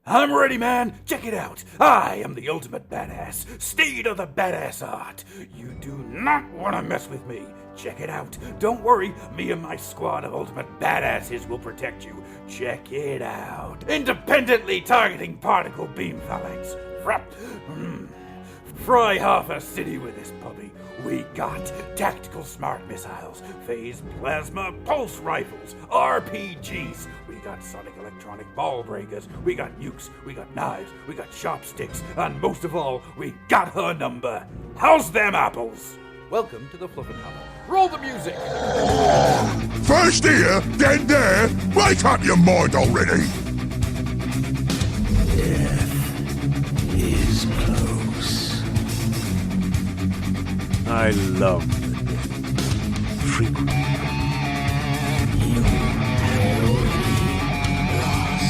I'm ready, man. Check it out. I am the ultimate badass, steed of the badass art. You do not want to mess with me. Check it out. Don't worry, me and my squad of ultimate badasses will protect you. Check it out. Independently targeting particle beam phalanx. Fry half a city with this puppy. We got tactical smart missiles, phased plasma pulse rifles, RPGs. We got sonic electronic ball breakers. We got nukes. We got knives. We got sharp sticks. And most of all, we got her number. How's them apples? Welcome to the Fluffenhammer. Roll the music. First here, then there. Make up your mind already. Death is close. I love Frequently, you have already lost.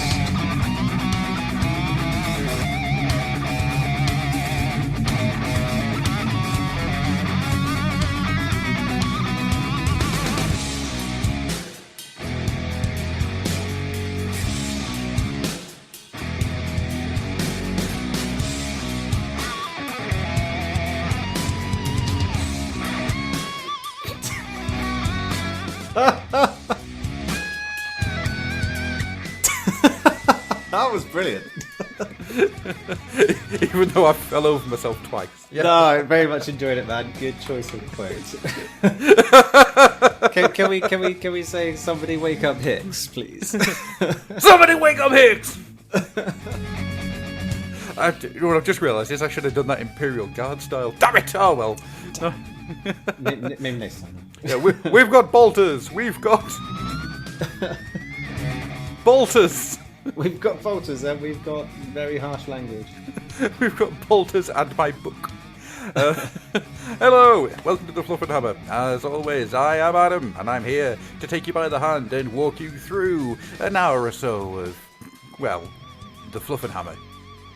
That was brilliant. Even though I fell over myself twice. Yeah. No, I very much enjoyed it, man. Good choice of quotes. can we say "Somebody wake up Hicks," please? Somebody wake up Hicks! What I've just realised is I should have done that Imperial Guard style. Damn it! Oh well. No. Maybe next time. Yeah, we've got bolters. We've got bolters. We've got bolters and we've got very harsh language. We've got bolters and my book. Hello, welcome to the Fluffenhammer. As always, I am Adam, and I'm here to take you by the hand and walk you through an hour or so of, well, the Fluffenhammer.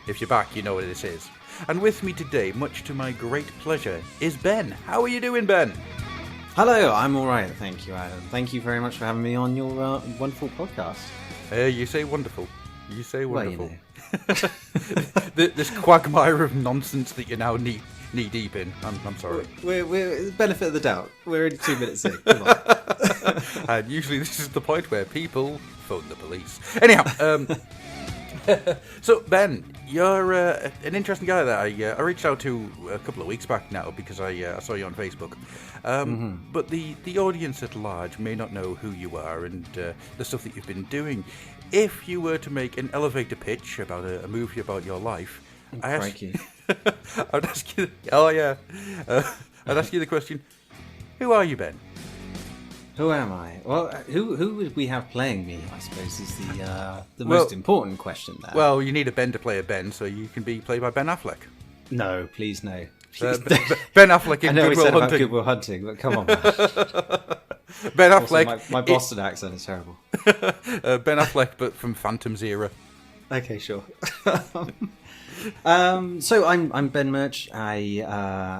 If you're back, you know what this is. And with me today, much to my great pleasure, is Ben. How are you doing, Ben? Hello, I'm alright, thank you, Adam. Thank you very much for having me on your wonderful podcast. You say wonderful. You say wonderful. Well, you know. This quagmire of nonsense that you're now knee deep in. I'm sorry. We're benefit of the doubt. We're only 2 minutes in. Come on. And usually this is the point where people phone the police. Anyhow, so Ben, you're an interesting guy that I reached out to a couple of weeks back now because I saw you on Facebook. But the audience at large may not know who you are and the stuff that you've been doing. If you were to make an elevator pitch about a movie about your life, I'd ask you. Oh yeah, I'd ask you the question: who are you, Ben? Who am I? Well, who would we have playing me, I suppose, is the most important question there. Well, you need a Ben to play a Ben, so you can be played by Ben Affleck. No, please no. Ben Affleck in I know we Good Will said about Hunting. Good Will Hunting, but come on, man. Ben Also, Affleck. my Boston accent is terrible. Ben Affleck, but from Phantom's era. Okay, sure. So I'm Ben Murch. I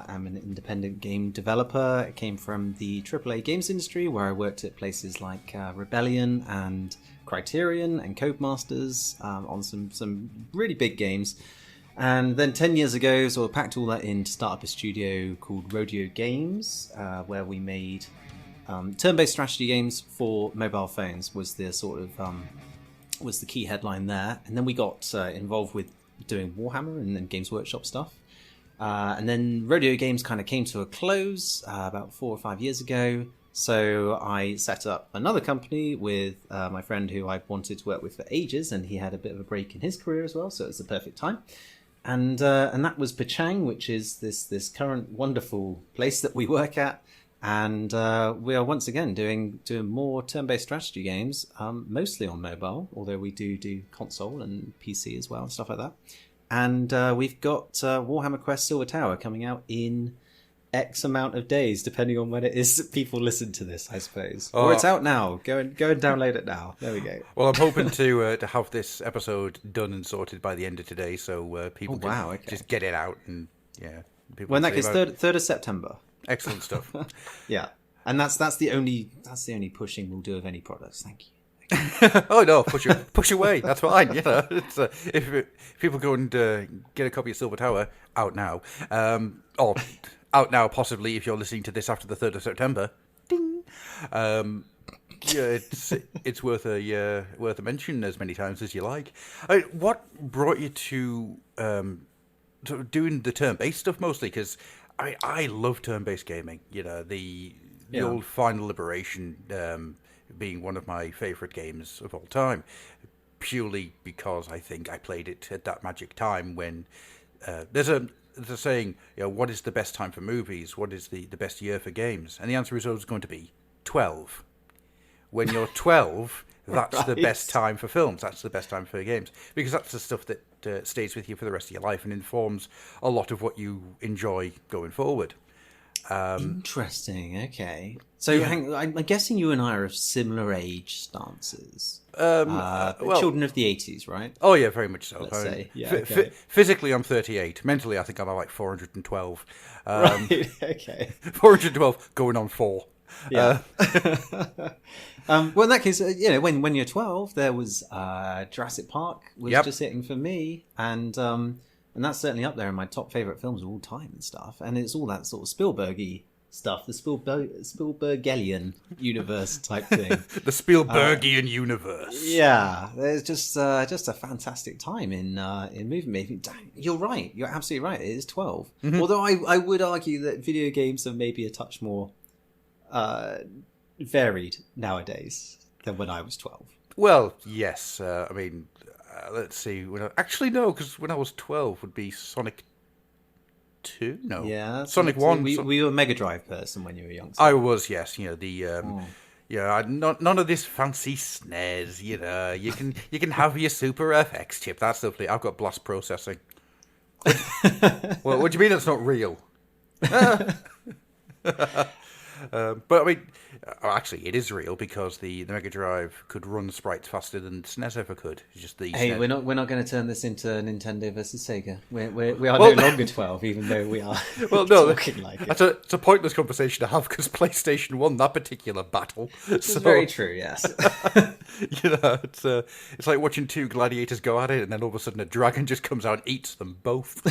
am an independent game developer. I came from the AAA games industry, where I worked at places like Rebellion and Criterion and Codemasters on some really big games. And then 10 years ago, sort of packed all that in to start up a studio called Rodeo Games, where we made turn-based strategy games for mobile phones. Was the sort of was the key headline there. And then we got involved with doing Warhammer and then Games Workshop stuff. And then Rodeo Games kind of came to a close about 4 or 5 years ago. So I set up another company with my friend who I've wanted to work with for ages, and he had a bit of a break in his career as well, so it was the perfect time. And that was Perchang, which is this current wonderful place that we work at. And we are once again doing more turn-based strategy games, mostly on mobile, although we do console and PC as well and stuff like that. And we've got Warhammer Quest Silver Tower coming out in X amount of days, depending on when it is that people listen to this, I suppose. Or it's out now. Go and download it now. There we go. Well, I'm hoping to have this episode done and sorted by the end of today, so people can just get it out and When that gets 3rd of September. Excellent stuff. Yeah, and that's the only pushing we'll do of any products. Thank you. Oh no, push away. That's fine. It's if people go and get a copy of Silver Tower out now, or out now possibly if you're listening to this after the 3rd of September. Ding. Yeah, it's worth a mention as many times as you like. What brought you to sort of doing the turn-based stuff mostly? Because I love turn-based gaming. The old Final Liberation being one of my favourite games of all time, purely because I think I played it at that magic time when there's a saying, what is the best time for movies? What is the best year for games? And the answer is always going to be 12. When you're 12, that's the best time for films. That's the best time for games. Because that's the stuff that stays with you for the rest of your life and informs a lot of what you enjoy going forward. Interesting, okay. So I'm guessing you and I are of similar age stances. Children of the 80s, right? Oh, yeah, very much so. Let's say. Yeah, okay. Physically, I'm 38. Mentally, I think I'm like 412. Right, okay. 412 going on 4. Yeah. Well, in that case, when you're 12, there was Jurassic Park was just hitting for me, and that's certainly up there in my top favorite films of all time and stuff. And it's all that sort of Spielbergy stuff, the Spielbergian universe type thing. The Spielbergian universe. Yeah, there's just a fantastic time in movie making. You're right. You're absolutely right. It is 12. Mm-hmm. Although I would argue that video games are maybe a touch more varied nowadays than when I was 12. Well, yes. Let's see. Actually, no, because when I was 12 would be Sonic 2? No. Yeah. Sonic 1. Were you a Mega Drive person when you were young? I was, yes. None of this fancy SNES, You can have your Super FX chip. That's lovely. I've got blast processing. Well, what do you mean it's not real? But actually, it is real because the Mega Drive could run sprites faster than SNES ever could. It's just the SNES. We're not going to turn this into Nintendo versus Sega. We are no longer 12, even though we are. Well, no, talking like it. It's a pointless conversation to have because PlayStation won that particular battle. It's very true. Yes. It's like watching two gladiators go at it, and then all of a sudden a dragon just comes out and eats them both.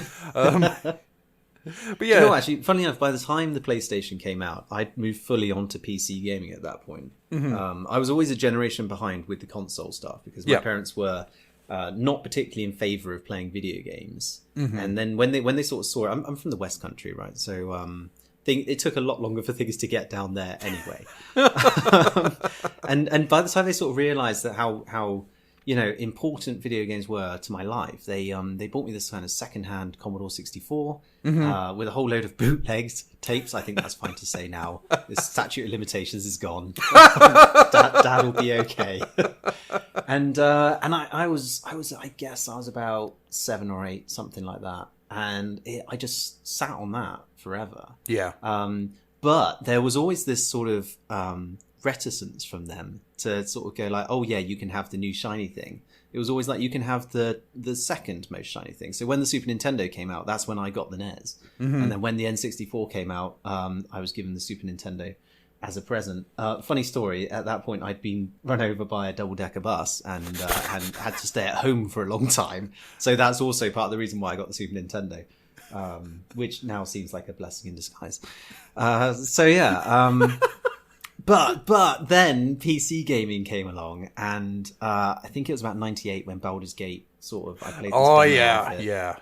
But yeah, actually, funny enough, by the time the PlayStation came out, I'd moved fully onto PC gaming at that point. Mm-hmm. I was always a generation behind with the console stuff because my parents were not particularly in favour of playing video games. Mm-hmm. And then when they sort of saw it, I'm from the West Country, right? So it took a lot longer for things to get down there anyway. And by the time they sort of realised that how important video games were to my life, they bought me this kind of second-hand Commodore 64 with a whole load of bootlegged tapes. I think that's fine to say now. This statute of limitations is gone. Dad will be okay. And I guess I was about 7 or 8, something like that. And I just sat on that forever. Yeah. But there was always this sort of reticence from them to sort of go like, oh yeah, you can have the new shiny thing. It was always like, you can have the second most shiny thing. So when the Super Nintendo came out, that's when I got the NES. Mm-hmm. And then when the N64 came out, I was given the Super Nintendo as a present. Funny story, at that point I'd been run over by a double-decker bus and had to stay at home for a long time. So that's also part of the reason why I got the Super Nintendo, which now seems like a blessing in disguise. But then PC gaming came along, and I think it was about 98 when Baldur's Gate I played this demo of it.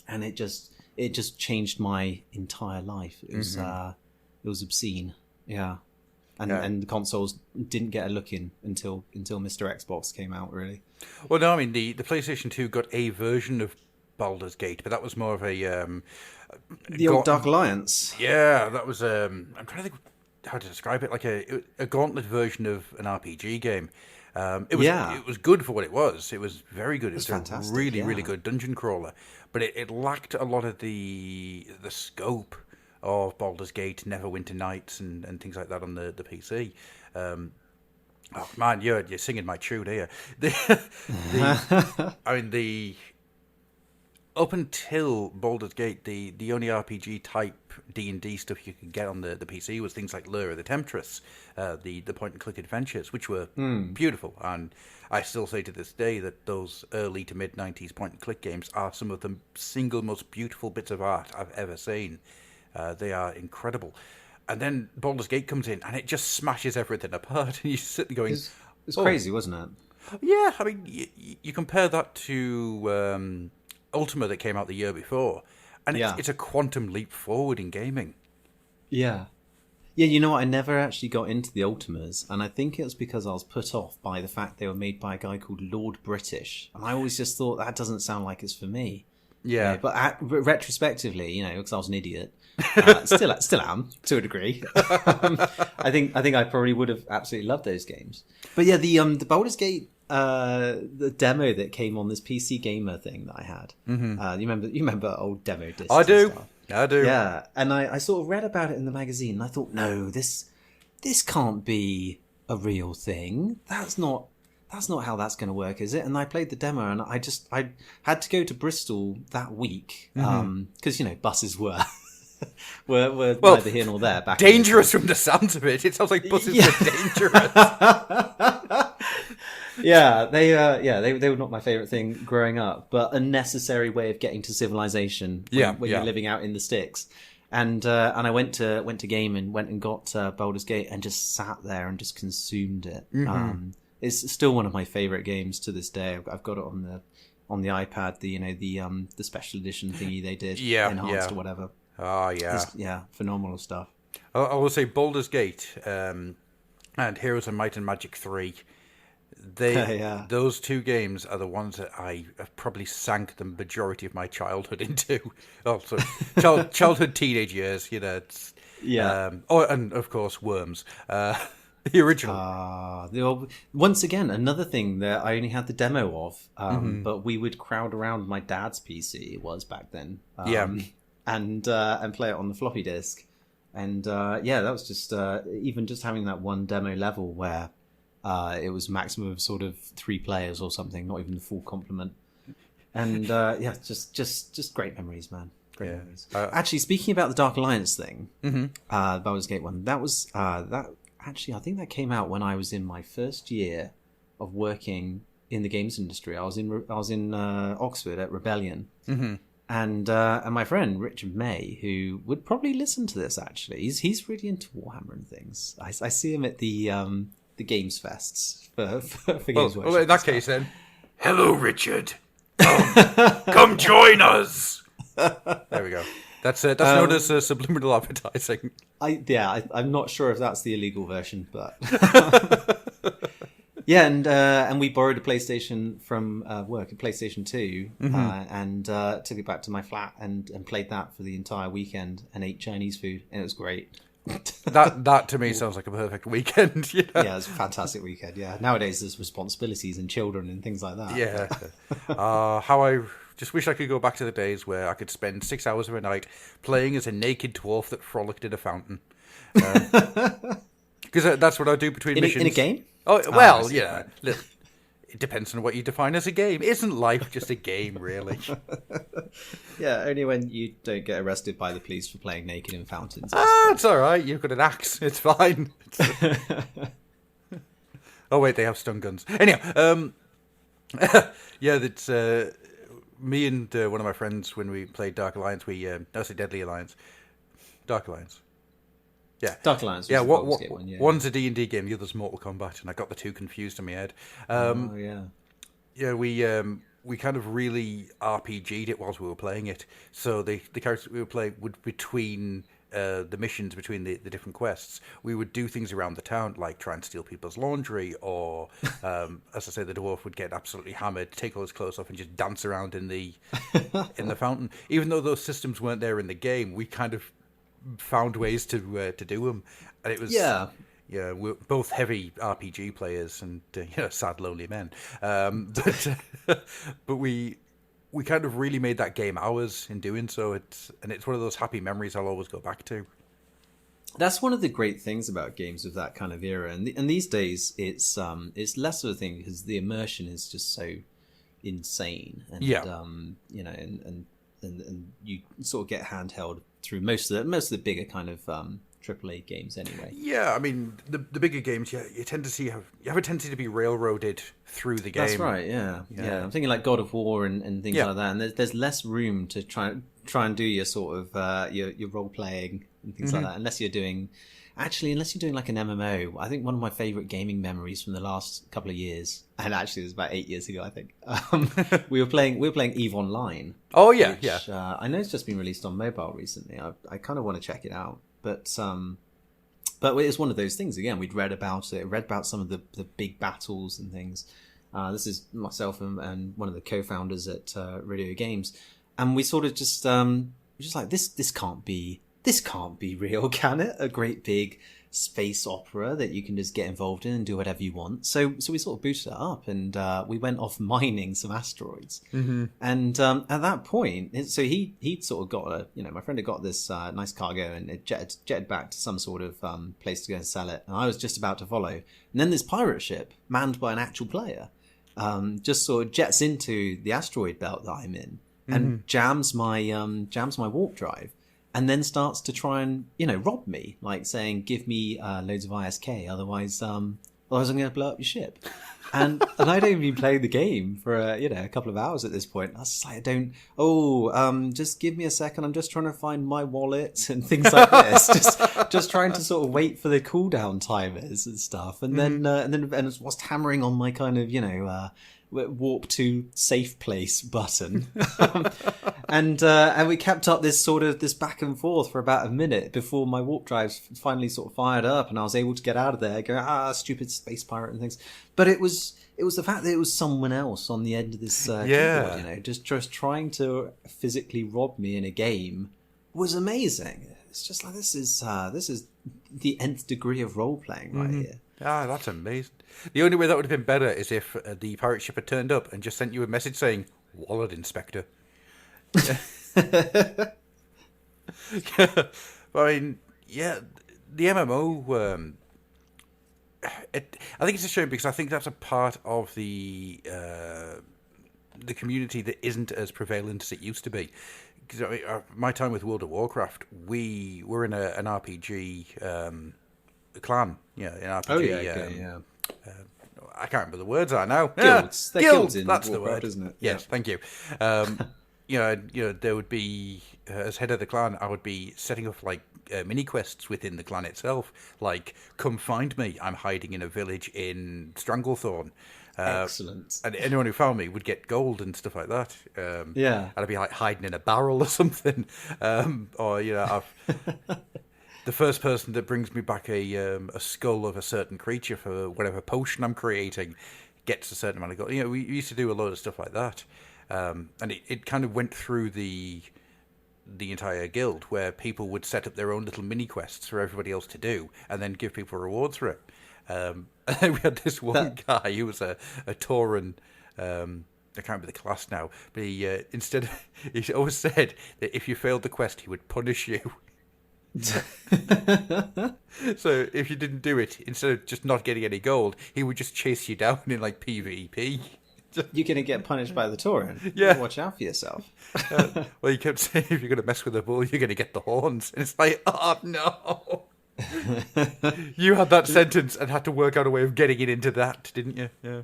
And it just changed my entire life. It was obscene, and the consoles didn't get a look in until Mr. Xbox came out, really. Well, no, I mean the PlayStation 2 got a version of Baldur's Gate, but that was more of a the old Dark Alliance. Yeah, that was I'm trying to think how to describe it, like a gauntlet version of an RPG game. It was good for what it was. It was very good. It was fantastic, really good dungeon crawler. But it lacked a lot of the scope of Baldur's Gate, Neverwinter Nights, and things like that on the PC. Oh man, you're singing my tune here. up until Baldur's Gate, the only RPG type D&D stuff you could get on the PC was things like Lure of the Temptress, the point and click adventures, which were beautiful. And I still say to this day that those early to mid 90s point and click games are some of the single most beautiful bits of art I've ever seen. They are incredible. And then Baldur's Gate comes in and it just smashes everything apart, and you sit there going, it's crazy, wasn't it? Yeah, I mean, you compare that to Ultima that came out the year before, and it's a quantum leap forward in gaming. Yeah. Yeah, you know what? I never actually got into the Ultimas, and I think it was because I was put off by the fact they were made by a guy called Lord British, and I always just thought that doesn't sound like it's for me. Yeah. But retrospectively, because I was an idiot, still am to a degree. I think I probably would have absolutely loved those games. But yeah, the Baldur's Gate, the demo that came on this PC Gamer thing that I had. Mm-hmm. You remember old demo discs? I do. And stuff? I do. Yeah, and I sort of read about it in the magazine, and I thought, no, this can't be a real thing. That's not how that's going to work, is it? And I played the demo, and I had to go to Bristol that week because buses were neither here nor there. Back dangerous from the sounds of it. It sounds like buses were dangerous. They were not my favorite thing growing up, but a necessary way of getting to civilization when you're living out in the sticks. And I went to game and went and got Baldur's Gate and just sat there and just consumed it. It's still one of my favorite games to this day. I've got it on the iPad. The special edition thingy they did, enhanced or whatever. Oh yeah, phenomenal stuff. I will say Baldur's Gate and Heroes of Might and Magic 3. Those two games are the ones that I have probably sank the majority of my childhood into. Also, childhood, teenage years. And of course, Worms. The original. Once again, another thing that I only had the demo of, but we would crowd around my dad's PC. It was back then. And play it on the floppy disk. And that was just even just having that one demo level where it was maximum of sort of 3 players or something, not even the full complement. And just great memories, man. Great memories. Actually, speaking about the Dark Alliance thing, Baldur's Gate one, that was that. Actually, I think that came out when I was in my first year of working in the games industry. I was in Oxford at Rebellion, and my friend Richard May, who would probably listen to this. Actually, he's really into Warhammer and things. I see him at the games fests for Games Workshop. Well, in that case, then, Hello, Richard. Come join us. There we go. That's known as subliminal advertising. I'm not sure if that's the illegal version, but and we borrowed a PlayStation from work, a PlayStation 2, and took it back to my flat and played that for the entire weekend and ate Chinese food, and it was great. that to me sounds like a perfect weekend. Yeah, it was a fantastic weekend. Yeah, nowadays there's responsibilities and children and things like that. Yeah, how I just wish I could go back to the days where I could spend 6 hours of a night playing as a naked dwarf that frolicked in a fountain. Because that's what I do between missions. In a game? Oh well, yeah. Look, it depends on what you define as a game. Isn't life just a game, really? Yeah, only when you don't get arrested by the police for playing naked in fountains. It's all right. You've got an axe. It's fine. Oh wait, they have stun guns. Anyhow, that's me and one of my friends when we played Dark Alliance. I say Deadly Alliance, Dark Alliance. Yeah, Dark Alliance. Was one, yeah. One's a D&D game, the other's Mortal Kombat, and I got the two confused in my head. We kind of really RPG'd it whilst we were playing it. So the characters that we would play would between the missions, between the different quests, we would do things around the town, like try and steal people's laundry, or as I say, the dwarf would get absolutely hammered, take all his clothes off, and just dance around in the fountain. Even though those systems weren't there in the game, we kind of found ways to do them, and it was we're both heavy RPG players and sad lonely men, but we kind of really made that game ours in doing so. It's one of those happy memories I'll always go back to. That's one of the great things about games of that kind of era, and these days it's less of a thing because the immersion is just so insane, and and you sort of get handheld through most of the bigger kind of AAA games anyway. Yeah, I mean the bigger games, you tend to see you have a tendency to be railroaded through the game. That's right. Yeah. I'm thinking like God of War and things like that, and there's less room to try and do your sort of your role playing and things like that, unless you're doing like an MMO. I think one of my favorite gaming memories from the last couple of years, and actually it was about 8 years ago, I think, we were playing EVE Online. Oh yeah, which, I know it's just been released on mobile recently. I kind of want to check it out, but it's one of those things. Again, we'd read about some of the big battles and things. This is myself and one of the co-founders at Radio Games, and we sort of just like this can't be real, can it? A great big space opera that you can just get involved in and do whatever you want. So we sort of booted it up, and we went off mining some asteroids. And at that point, so he'd sort of got my friend had got this nice cargo, and it jetted back to some sort of place to go and sell it. And I was just about to follow, and then this pirate ship manned by an actual player just sort of jets into the asteroid belt that I'm in and jams my warp drive. And then starts to try and, rob me, like saying, give me loads of ISK, otherwise I'm going to blow up your ship. And I'd only been playing the game for, a couple of hours at this point. I was just like, just give me a second. I'm just trying to find my wallet and things like this. just trying to sort of wait for the cooldown timers and stuff. And then was hammering on my kind of, warp to safe place button. And we kept up this back and forth for about a minute before my warp drive finally sort of fired up, and I was able to get out of there, go, stupid space pirate and things. But it was the fact that it was someone else on the end of this keyboard, just trying to physically rob me in a game was amazing. It's just like, this is the nth degree of role playing right here. Ah, that's amazing. The only way that would have been better is if the pirate ship had turned up and just sent you a message saying, "Wallet Inspector." I mean, the MMO. I think it's a shame, because I think that's a part of the community that isn't as prevalent as it used to be. Because my time with World of Warcraft, we were in an RPG clan, an RPG. I can't remember the words are now. Guilds. Guilds. In That's Warcraft, the word, isn't it? Yes, thank you. There would be, as head of the clan, I would be setting up like mini quests within the clan itself, like "Come find me, I'm hiding in a village in Stranglethorn." Excellent. And anyone who found me would get gold and stuff like that. And I'd be like hiding in a barrel or something, or the first person that brings me back a skull of a certain creature for whatever potion I'm creating gets a certain amount of gold. We used to do a lot of stuff like that, and it kind of went through the entire guild, where people would set up their own little mini quests for everybody else to do, and then give people rewards for it. And then we had this one guy who was a Tauren. I can't remember the class now, but he always said that if you failed the quest, he would punish you. So if you didn't do it, instead of just not getting any gold, he would just chase you down in like PvP. You're going to get punished by the Tauren. Yeah. Watch out for yourself. Well, he kept saying, if you're going to mess with the bull, you're going to get the horns. And it's like, oh no. You had that sentence and had to work out a way of getting it into that, didn't you? Yeah.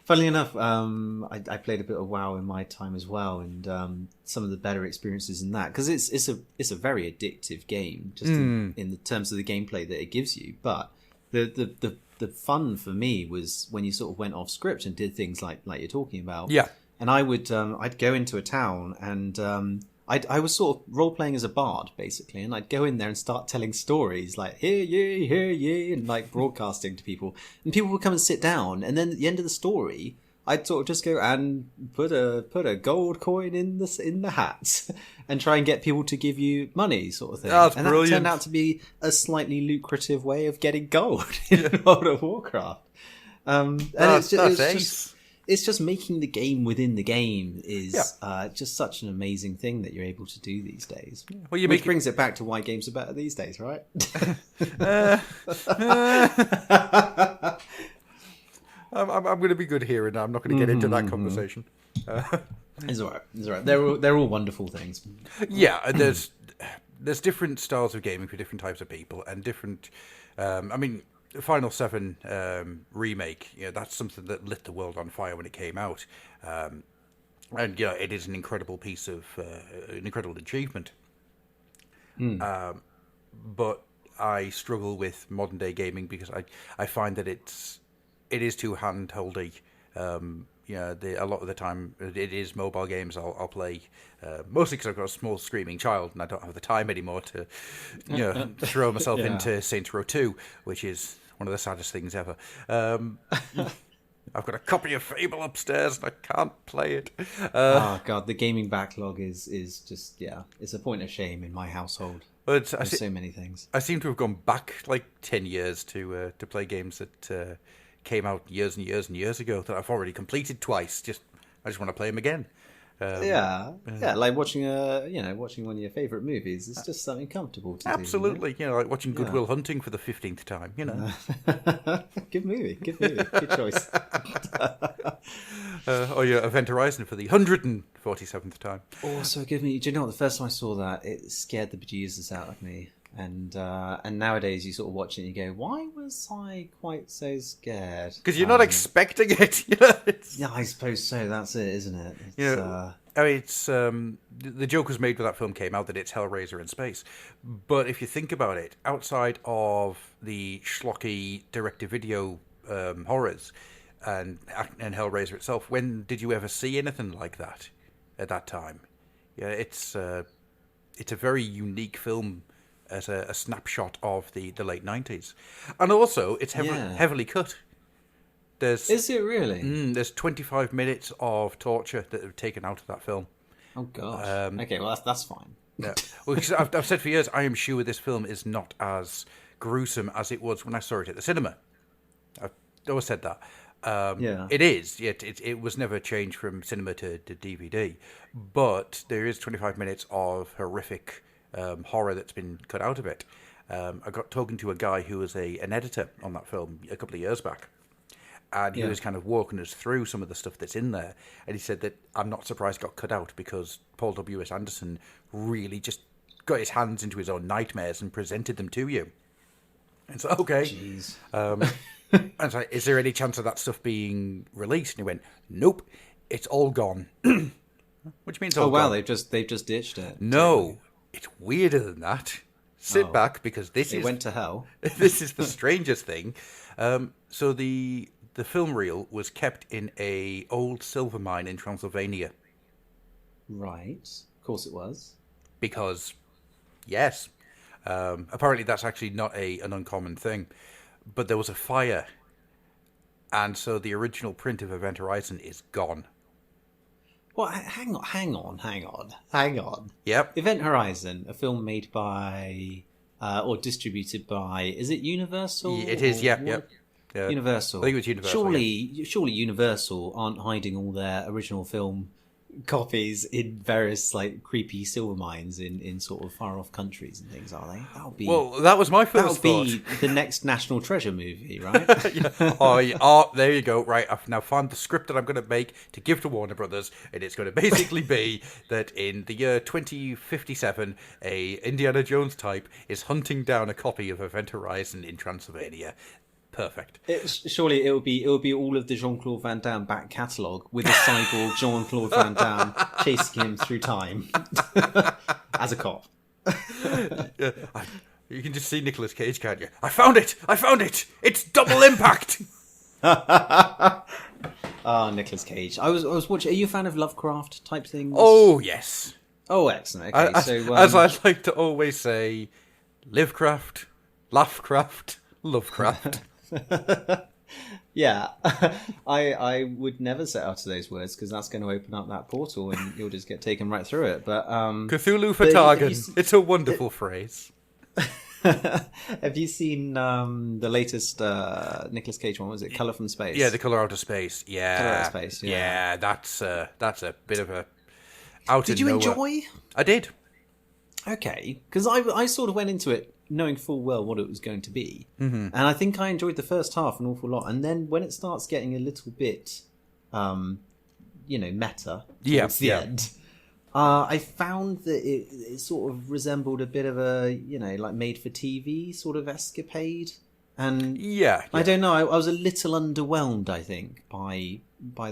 Funnily enough, I played a bit of WoW in my time as well, and some of the better experiences in that, because it's a very addictive game, just in the terms of the gameplay that it gives you. But the fun for me was when you sort of went off script and did things like you're talking about. Yeah. And I'd go into a town, and I was sort of role playing as a bard basically, and I'd go in there and start telling stories like hear ye, and like broadcasting to people, and people would come and sit down, and then at the end of the story, I'd sort of just go and put a gold coin in the hat, and try and get people to give you money, sort of thing. That's and brilliant. That turned out to be a slightly lucrative way of getting gold in World of Warcraft. It's just making the game within the game is just such an amazing thing that you're able to do these days. Well, Which brings it back to why games are better these days, right? I'm going to be good here, and I'm not going to get into that conversation. It's alright. It's alright. They're all wonderful things. Yeah, and there's different styles of gaming for different types of people and different. I mean, Final 7 remake. That's something that lit the world on fire when it came out, and it is an incredible piece of an incredible achievement. But I struggle with modern day gaming because I find that it is too handholdy. A lot of the time it is mobile games I'll play, mostly because I've got a small screaming child and I don't have the time anymore to throw myself into Saints Row 2, which is one of the saddest things ever. I've got a copy of Fable upstairs and I can't play it. Oh god, the gaming backlog is just it's a point of shame in my household. But There's so many things. I seem to have gone back like 10 years to play games that came out years and years and years ago that I've already completed twice. I just want to play them again. Like watching watching one of your favourite movies. It's just something comfortable to absolutely, do. Like watching Good Will Hunting for the 15th time. Good movie, good choice. Or Event Horizon for the 147th time. Also, do you know what? The first time I saw that, it scared the bejesus out of me. And nowadays you sort of watch it and you go, why was I quite so scared? Because you're not expecting it. Yeah, I suppose so. That's it, isn't it? It's the joke was made when that film came out that it's Hellraiser in space. But if you think about it, outside of the schlocky direct-to-video horrors and Hellraiser itself, when did you ever see anything like that at that time? Yeah, it's a very unique film as a snapshot of the late 90s. And also, it's heavily cut. Is it really? There's 25 minutes of torture that are taken out of that film. Oh, gosh. Okay, well, that's fine. Yeah. Well, because I've said for years, I am sure this film is not as gruesome as it was when I saw it at the cinema. I've always said that. It is. It was never changed from cinema to DVD. But there is 25 minutes of horrific horror that's been cut out of it. I got talking to a guy who was an editor on that film a couple of years back, and he was kind of walking us through some of the stuff that's in there, and he said that I'm not surprised it got cut out because Paul W.S. Anderson really just got his hands into his own nightmares and presented them to you. And so, okay. Jeez. And I was like, is there any chance of that stuff being released? And he went, nope, it's all gone. Which means all gone. They've just ditched it. No. Totally. It's weirder than that. Sit back, because It went to hell. This is the strangest thing. So the film reel was kept in a old silver mine in Transylvania. Right. Of course it was. Because, yes. Apparently that's actually not an uncommon thing. But there was a fire. And so the original print of Event Horizon is gone. Well, hang on. Yep. Event Horizon, a film made by, or distributed by, is it Universal? It is, yep. Universal. I think it was Universal. Surely Universal aren't hiding all their original film copies in various creepy silver mines in sort of far off countries and things, are they? Well, that was my first thought. That'll be the next National Treasure movie, right? Oh, there you go. Right, I've now found the script that I'm going to make to give to Warner Brothers, and it's going to basically be that in the year 2057, a Indiana Jones type is hunting down a copy of Event Horizon in Transylvania. Perfect. Surely it will be all of the Jean-Claude Van Damme back catalogue with a cyborg Jean-Claude Van Damme chasing him through time as a cop. You can just see Nicolas Cage, can't you? I found it! It's Double Impact! Nicolas Cage. I was watching. Are you a fan of Lovecraft type things? Oh, yes. Oh, excellent. Okay, as I like to always say, Livecraft, Laughcraft, Lovecraft. Yeah, I would never set out to those words because that's going to open up that portal and you'll just get taken right through it. But Cthulhu Fatagan, it's a wonderful phrase. Have you seen the latest Nicolas Cage one? Was it Color from Space? Yeah, The Color Out of Space. Yeah, Color Out of Space. Yeah, that's a bit of a out. Did you enjoy? I did. Okay, because I sort of went into it knowing full well what it was going to be. Mm-hmm. And I think I enjoyed the first half an awful lot. And then when it starts getting a little bit meta Yeah, towards the end. I found that it sort of resembled a bit of a like made for TV sort of escapade, and I don't know. I was a little underwhelmed, I think, by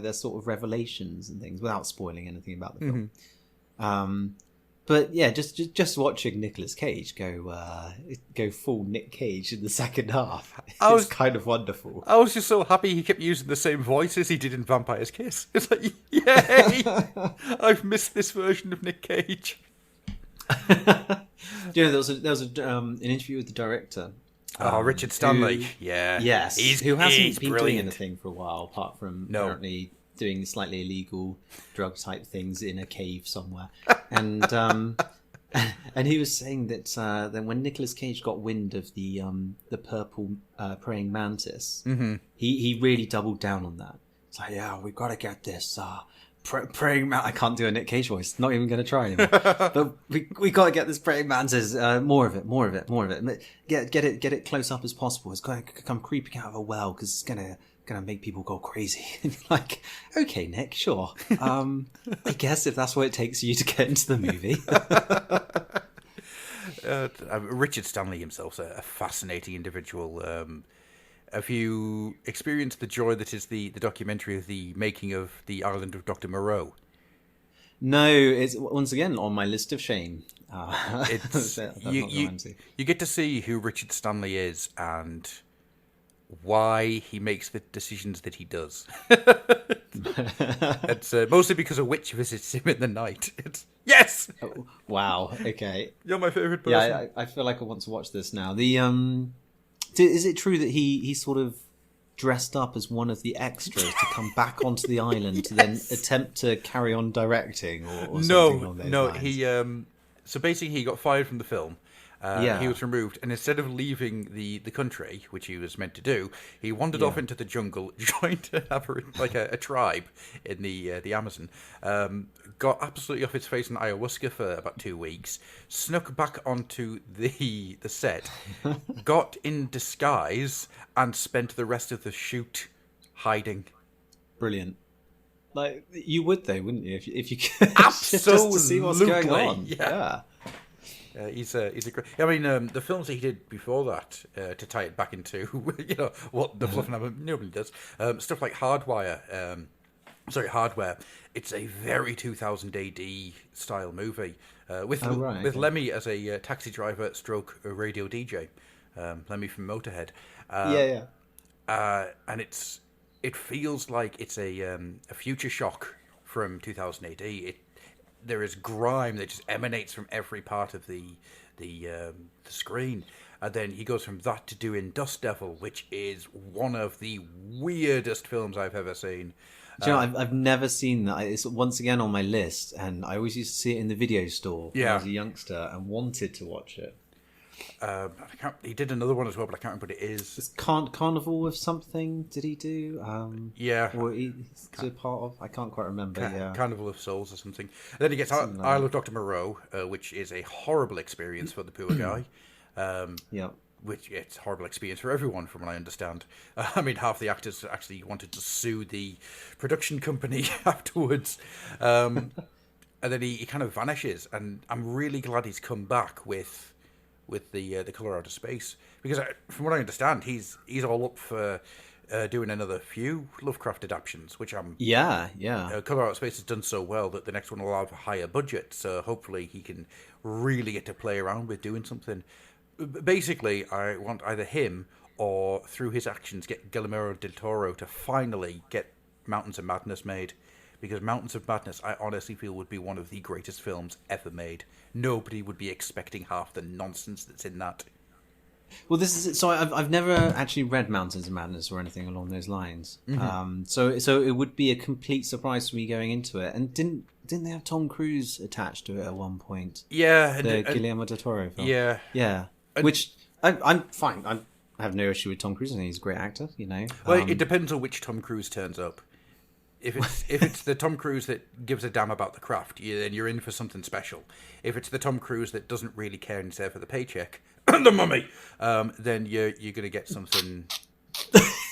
their sort of revelations and things, without spoiling anything about the film. But yeah, just watching Nicolas Cage go full Nick Cage in the second half is kind of wonderful. I was just so happy he kept using the same voice as he did in Vampire's Kiss. It's like, yay! I've missed this version of Nick Cage. There was an interview with the director. Richard Stanley. Yes. Who hasn't been doing anything for a while, apart from apparently doing slightly illegal drug type things in a cave somewhere. And and he was saying that when Nicolas Cage got wind of the purple praying mantis, he really doubled down on that. It's like, yeah, we've got to get this praying mantis. I can't do a Nick Cage voice. Not even going to try anymore. But we got to get this praying mantis. More of it. Get it close up as possible. It's going to come creeping out of a well because it's gonna make people go crazy. Like, okay, Nick, sure. I guess if that's what it takes you to get into the movie. Richard Stanley himself's a fascinating individual. Have you experienced the joy that is the documentary of the making of the Island of Dr. Moreau? No, it's once again on my list of shame. You get to see who Richard Stanley is and why he makes the decisions that he does. It's mostly because a witch visits him in the night. Yes! Oh, wow, okay. You're my favourite person. Yeah, I feel like I want to watch this now. Is it true that he sort of dressed up as one of the extras to come back onto the island to then attempt to carry on directing or something along those lines? He so basically he got fired from the film. He was removed, and instead of leaving the country, which he was meant to do, he wandered off into the jungle, joined a tribe in the Amazon, got absolutely off his face in ayahuasca for about 2 weeks, snuck back onto the set, got in disguise, and spent the rest of the shoot hiding. Brilliant. Like, you would though, wouldn't you? If you could Absolutely. just to see what's going on. Yeah. He's a great. I mean, the films that he did before that, to tie it back into what the Fluffenhammer nobody does, stuff like Hardware. It's a very 2000 AD style movie with Lemmy as a taxi driver stroke radio DJ, Lemmy from Motorhead. And it feels like it's a future shock from 2000 AD. There is grime that just emanates from every part of the screen, and then he goes from that to doing Dust Devil, which is one of the weirdest films I've ever seen. Do you know, I've never seen that. It's once again on my list, and I always used to see it in the video store when I was a youngster and wanted to watch it. He did another one as well, but I can't remember what it is. It's Carnival of something, did he do? Or he's a part of? I can't quite remember. Carnival of Souls or something. And then he gets Isle of Dr. Moreau, which is a horrible experience for the poor guy. Which it's a horrible experience for everyone, from what I understand. I mean, half the actors actually wanted to sue the production company afterwards. And then he kind of vanishes, and I'm really glad he's come back with the Colour Out of Space, because from what I understand, he's all up for doing another few Lovecraft adaptations, which I'm Colour Out of Space has done so well that the next one will have a higher budget, so hopefully he can really get to play around with doing something. Basically, I want either him or through his actions get Guillermo del Toro to finally get Mountains of Madness made. Because Mountains of Madness, I honestly feel, would be one of the greatest films ever made. Nobody would be expecting half the nonsense that's in that. Well, this is it. So I've never actually read Mountains of Madness or anything along those lines. So it would be a complete surprise for me going into it. And didn't they have Tom Cruise attached to it at one point? Yeah, the Guillermo del Toro film. Yeah. Which I'm fine. I have no issue with Tom Cruise. I think he's a great actor. Well, it depends on which Tom Cruise turns up. If it's the Tom Cruise that gives a damn about the craft, then you're in for something special. If it's the Tom Cruise that doesn't really care and is there for the paycheck, the mummy, then you're going to get something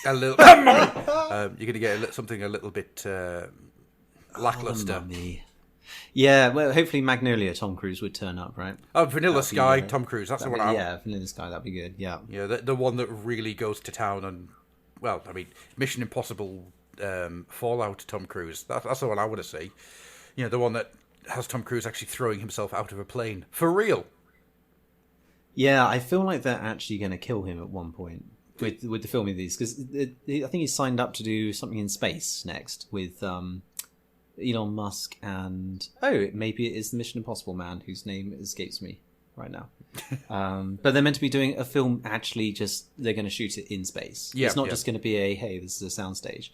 a little. You're going to get something a little bit lackluster. Mummy. Yeah, well, hopefully Magnolia Tom Cruise would turn up, right? Oh, Vanilla Sky, Tom Cruise. That's the one. Yeah, Vanilla Sky. That'd be good. Yeah. Yeah, the one that really goes to town on. Well, I mean, Mission Impossible, Fallout. Tom Cruise. That's the one I want to see. You know, the one that has Tom Cruise actually throwing himself out of a plane for real. Yeah, I feel like they're actually going to kill him at one point with the filming of these, because I think he's signed up to do something in space next with Elon Musk and maybe it is the Mission Impossible man whose name escapes me right now. But they're meant to be doing a film. Actually, just they're going to shoot it in space. Yeah, it's not just going to be hey, this is a soundstage.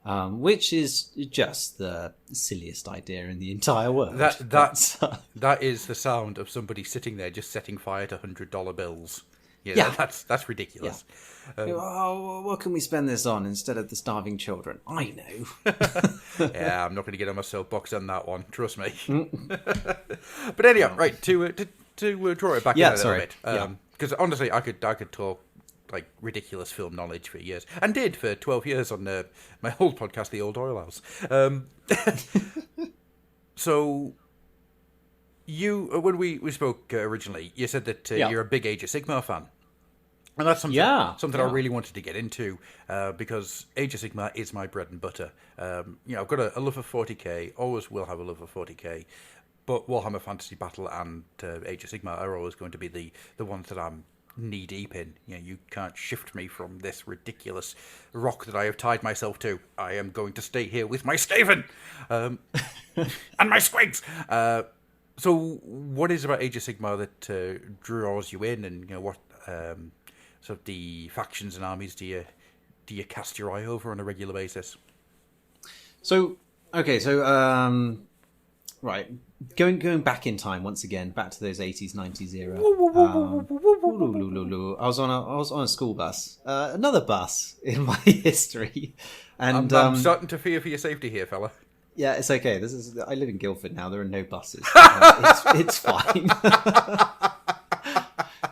Which is just the silliest idea in the entire world. That is the sound of somebody sitting there just setting fire to $100 bills. Yeah. That's ridiculous. Yeah. What can we spend this on instead of the starving children? I know. Yeah, I'm not going to get on my soapbox on that one. Trust me. But anyhow, right to draw it back in a little bit. Because honestly, I could talk like ridiculous film knowledge for years, and did for 12 years on my old podcast, The Old Oil House. So when we spoke originally, you said that you're a big Age of Sigmar fan, and that's something I really wanted to get into because Age of Sigmar is my bread and butter. I've got a love of 40k, always will have a love of 40k, but Warhammer Fantasy Battle and Age of Sigmar are always going to be the ones that I'm knee deep in. You can't shift me from this ridiculous rock that I have tied myself to. I am going to stay here with my Skaven and my Squigs. So what is about Age of Sigmar that draws you in, and what sort of the factions and armies do you cast your eye over on a regular basis? Right, going back in time once again, back to those 80s, 90s era. I was on a school bus, another bus in my history, and I'm starting to fear for your safety here, fella. Yeah, it's okay. I live in Guildford now. There are no buses. It's fine.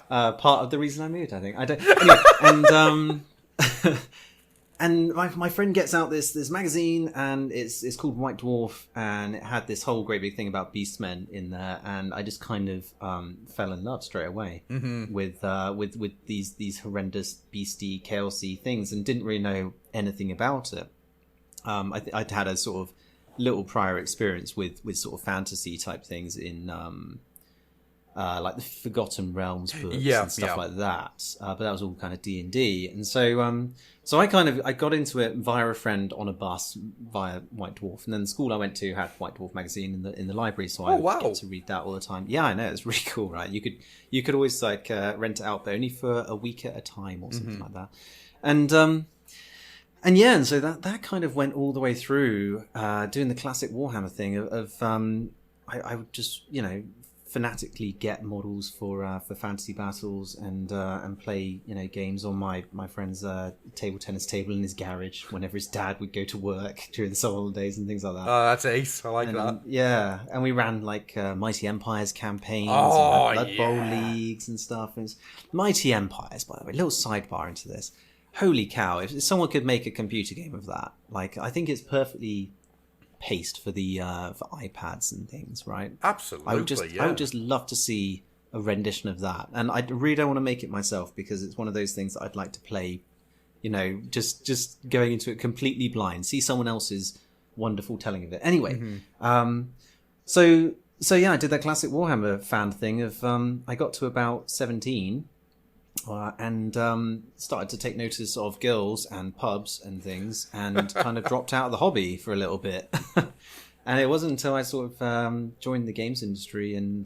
Part of the reason I moved, I think. I don't. Anyway, and my friend gets out this magazine, and it's called White Dwarf, and it had this whole great big thing about beastmen in there, and I just kind of fell in love straight away with these horrendous beastie chaosy things, and didn't really know anything about it. I'd had a sort of little prior experience with sort of fantasy type things in like the Forgotten Realms books and stuff like that, but that was all kind of D&D, and so I got into it via a friend on a bus via White Dwarf, and then the school I went to had White Dwarf magazine in the library, so I would get to read that all the time. Yeah, I know, it's really cool, right? You could always like rent it out, but only for a week at a time or something like that, and so that kind of went all the way through doing the classic Warhammer thing of I would just fanatically get models for fantasy battles and play games on my friend's table tennis table in his garage whenever his dad would go to work during the summer holidays and things like that. Oh, that's ace. I like that. Yeah, and we ran like Mighty Empires campaigns, and Blood Bowl leagues and stuff. And Mighty Empires, by the way, little sidebar into this. Holy cow! If someone could make a computer game of that, like I think it's perfectly paced for the for iPads and things, right? Absolutely. I would just love to see a rendition of that, and I really don't want to make it myself because it's one of those things that I'd like to play. Just going into it completely blind, see someone else's wonderful telling of it. Anyway, so yeah, I did that classic Warhammer fan thing of I got to about 17. And started to take notice of girls and pubs and things, and kind of dropped out of the hobby for a little bit. And it wasn't until I sort of joined the games industry and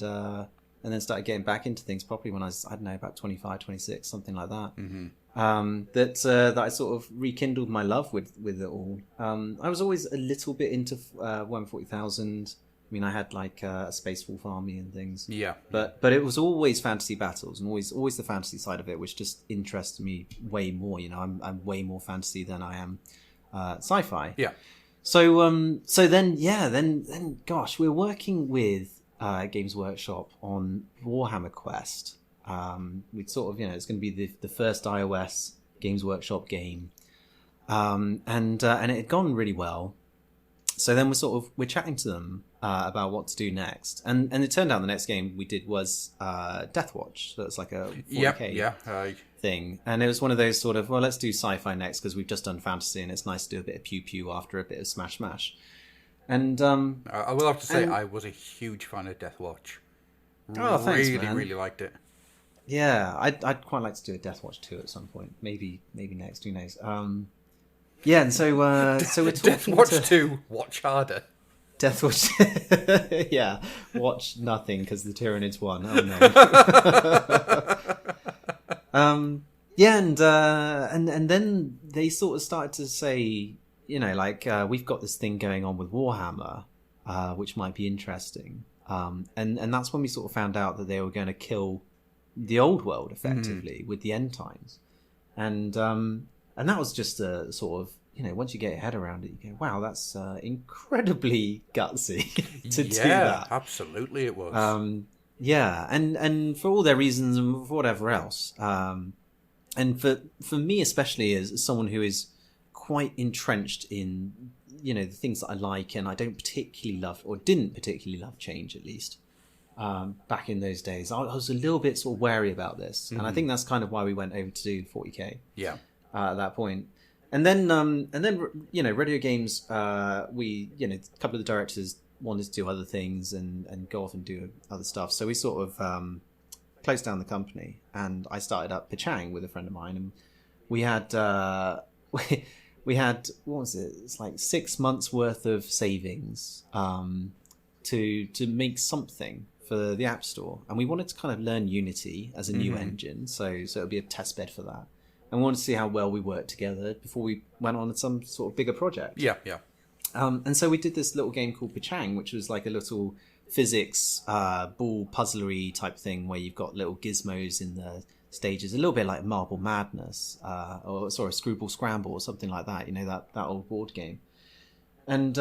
then started getting back into things properly when I was, I don't know, about 25, 26, something like that. That I sort of rekindled my love with it all. I was always a little bit into Warhammer 40,000. I mean, I had like a Space Wolf army and things. Yeah. But it was always fantasy battles and always the fantasy side of it, which just interests me way more. I'm way more fantasy than I am sci-fi. Yeah. So then gosh, we're working with Games Workshop on Warhammer Quest. We'd sort of, it's going to be the first iOS Games Workshop game. And it had gone really well. So then we're chatting to them about what to do next, and it turned out the next game we did was Deathwatch. So it's like a 40K thing, and it was one of those sort of, well, let's do sci-fi next because we've just done fantasy, and it's nice to do a bit of pew pew after a bit of smash smash. And I will have to say I was a huge fan of Deathwatch. Oh, thanks, man. Really liked it. Yeah, I'd quite like to do a Deathwatch 2 at some point. Maybe next. Who knows? Yeah, and so we're talking Deathwatch 2, watch harder. Deathwatch, yeah, watch nothing because the Tyranids won. Oh no. Yeah, and then they sort of started to say, you know, like we've got this thing going on with Warhammer, which might be interesting. And that's when we sort of found out that they were going to kill the old world effectively with the end times, and that was just a sort of, you know, once you get your head around it, you go, wow, that's incredibly gutsy to do that. Yeah, absolutely it was. Yeah, and for all their reasons and for whatever else, and for me especially as someone who is quite entrenched in, you know, the things that I like, and I don't particularly love, or didn't particularly love change, at least back in those days, I was a little bit sort of wary about this, and I think that's kind of why we went over to do 40K. Yeah. At that point. And then you know, Radio Games, we, you know, a couple of the directors wanted to do other things and go off and do other stuff. So we sort of closed down the company, and I started up Perchang with a friend of mine, and we had we had, what was it? It's like 6 months worth of savings to make something for the App Store, and we wanted to kind of learn Unity as a new engine, so it would be a test bed for that. And we wanted to see how well we worked together before we went on some sort of bigger project. Yeah. And so we did this little game called Perchang, which was like a little physics ball puzzlery type thing where you've got little gizmos in the stages, a little bit like Marble Madness or Screwball Scramble or something like that. You know, that old board game. And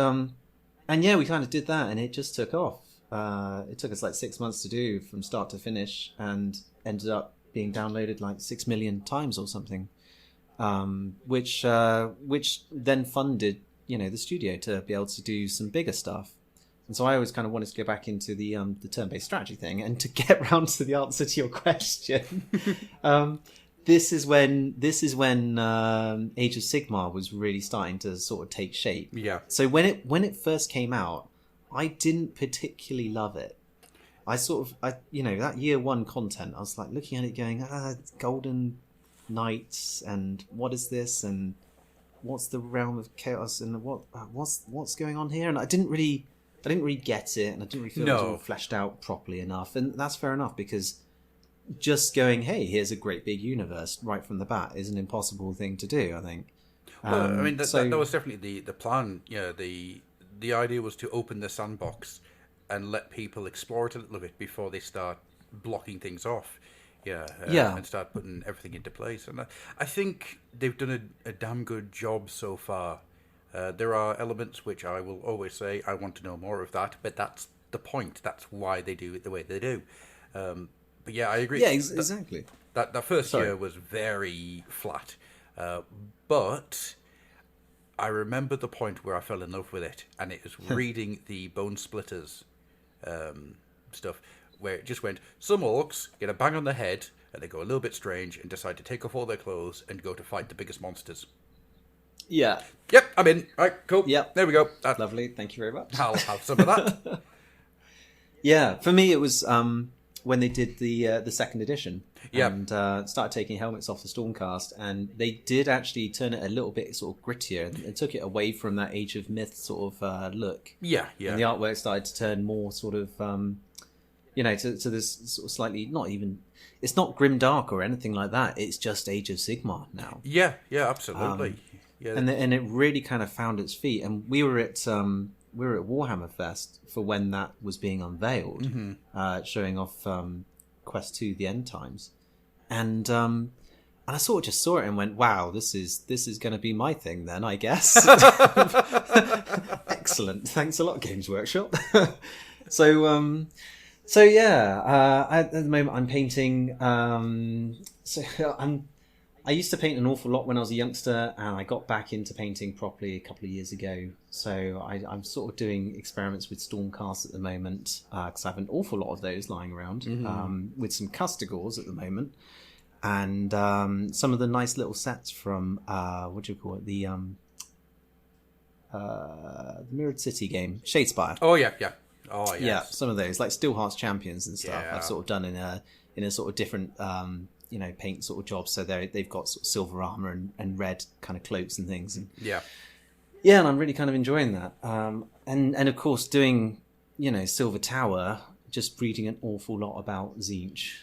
yeah, we kind of did that, and it just took off. It took us like 6 months to do from start to finish, and ended up being downloaded like 6 million times or something, which then funded, you know, the studio to be able to do some bigger stuff. And so I always kind of wanted to go back into the turn-based strategy thing, and to get round to the answer to your question. This is when Age of Sigmar was really starting to sort of take shape. Yeah. So when it first came out, I didn't particularly love it. I you know, that year one content, I was like looking at it going, it's Golden Knights, and what is this, and what's the realm of chaos, and what's going on here? And I didn't really get it, and I didn't really feel it was all fleshed out properly enough. And that's fair enough, because just going, hey, here's a great big universe right from the bat is an impossible thing to do, I think. Well, I mean, that was definitely the plan. Yeah, the idea was to open the sandbox and let people explore it a little bit before they start blocking things off. And start putting everything into place. And I think they've done a damn good job so far. There are elements which I will always say, I want to know more of that, but that's the point. That's why they do it the way they do. But yeah, I agree. Yeah, exactly. That first year was very flat. But I remember the point where I fell in love with it, and it was reading the Bone Splitters stuff, where it just went, some orcs get a bang on the head, and they go a little bit strange, and decide to take off all their clothes and go to fight the biggest monsters. Yeah. Yep, I'm in. All right, cool. Yep. There we go. Lovely. Thank you very much. I'll have some of that. Yeah, for me it was when they did the second edition, yeah, and started taking helmets off the Stormcast, and they did actually turn it a little bit sort of grittier and took it away from that Age of Myth sort of look. Yeah. And the artwork started to turn more sort of, you know, to this sort of slightly, it's not grimdark or anything like that. It's just Age of Sigmar now. Yeah, absolutely. And it really kind of found its feet. And we were at Warhammer Fest for when that was being unveiled, showing off Quest 2: The End Times, and I sort of just saw it and went, "Wow, this is going to be my thing then, I guess." Excellent, thanks a lot, Games Workshop. So yeah, at the moment I'm painting. So I used to paint an awful lot when I was a youngster, and I got back into painting properly a couple of years ago. So I'm sort of doing experiments with Stormcast at the moment, because I have an awful lot of those lying around, with some Custigores at the moment, and some of the nice little sets from, what do you call it, the Mirrored City game, Shadespire. Oh, yeah. Oh, yes. Yeah, some of those, like Steel Hearts Champions and stuff, Yeah. I've sort of done in a sort of different... paint sort of jobs, so they've got sort of silver armor and red kind of cloaks and things. And Yeah. and I'm really kind of enjoying that. And of course, doing Silver Tower, just reading an awful lot about Tzeentch,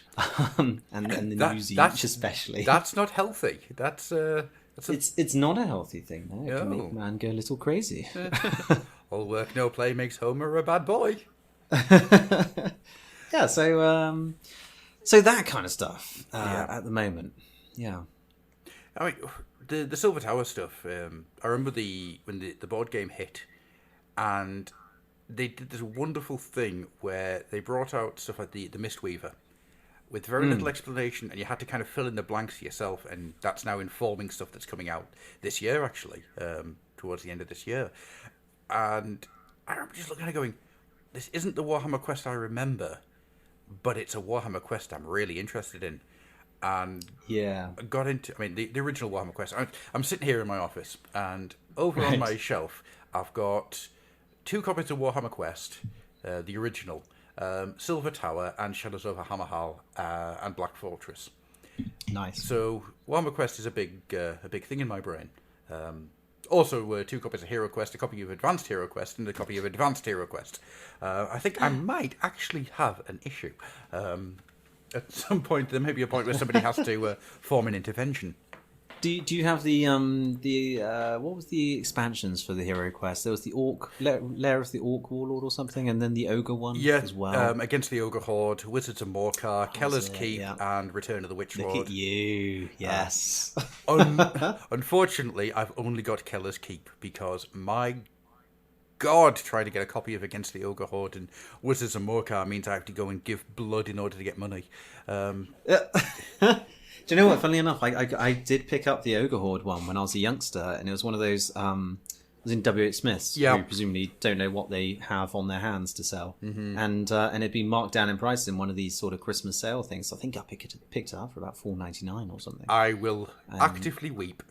and the new Tzeentch especially. That's not healthy. It's not a healthy thing. No. It can No. make a man go a little crazy. All work, no play makes Homer a bad boy. Yeah. So that kind of stuff at the moment. Yeah. I mean, the Silver Tower stuff. I remember when the board game hit, and they did this wonderful thing where they brought out stuff like the Mistweaver, with very little explanation, and you had to kind of fill in the blanks yourself, and that's now informing stuff that's coming out this year, actually, towards the end of this year. And I remember just looking at it going, this isn't the Warhammer Quest I remember, but it's a Warhammer Quest I'm really interested in. And Yeah. I got into, the original Warhammer Quest. I'm sitting here in my office, and over on my shelf, I've got 2 copies of Warhammer Quest, the original, Silver Tower, and Shadows over Hammerhal, and Black Fortress. Nice. So Warhammer Quest is a big thing in my brain. Also, 2 copies of Hero Quest, a copy of Advanced Hero Quest, and a copy of Advanced Hero Quest. I think I might actually have an issue. At some point, there may be a point where somebody has to form an intervention. Do you have the what was the expansions for the Hero Quest? There was the Orc Lair of the Orc Warlord or something, and then the Ogre one as well. Against the Ogre Horde, Wizards of Morcar, Keller's Keep, and Return of the Witch Lord. Look at you, yes. Unfortunately, I've only got Keller's Keep because my God, trying to get a copy of Against the Ogre Horde and Wizards of Morcar means I have to go and give blood in order to get money. Do you know what? Funnily enough, I did pick up the Ogre Horde one when I was a youngster, and it was one of those. It was in W.H. Smith's, who presumably don't know what they have on their hands to sell, and it'd been marked down in price in one of these sort of Christmas sale things. So I think I picked it up for about $4.99 or something. I will actively weep.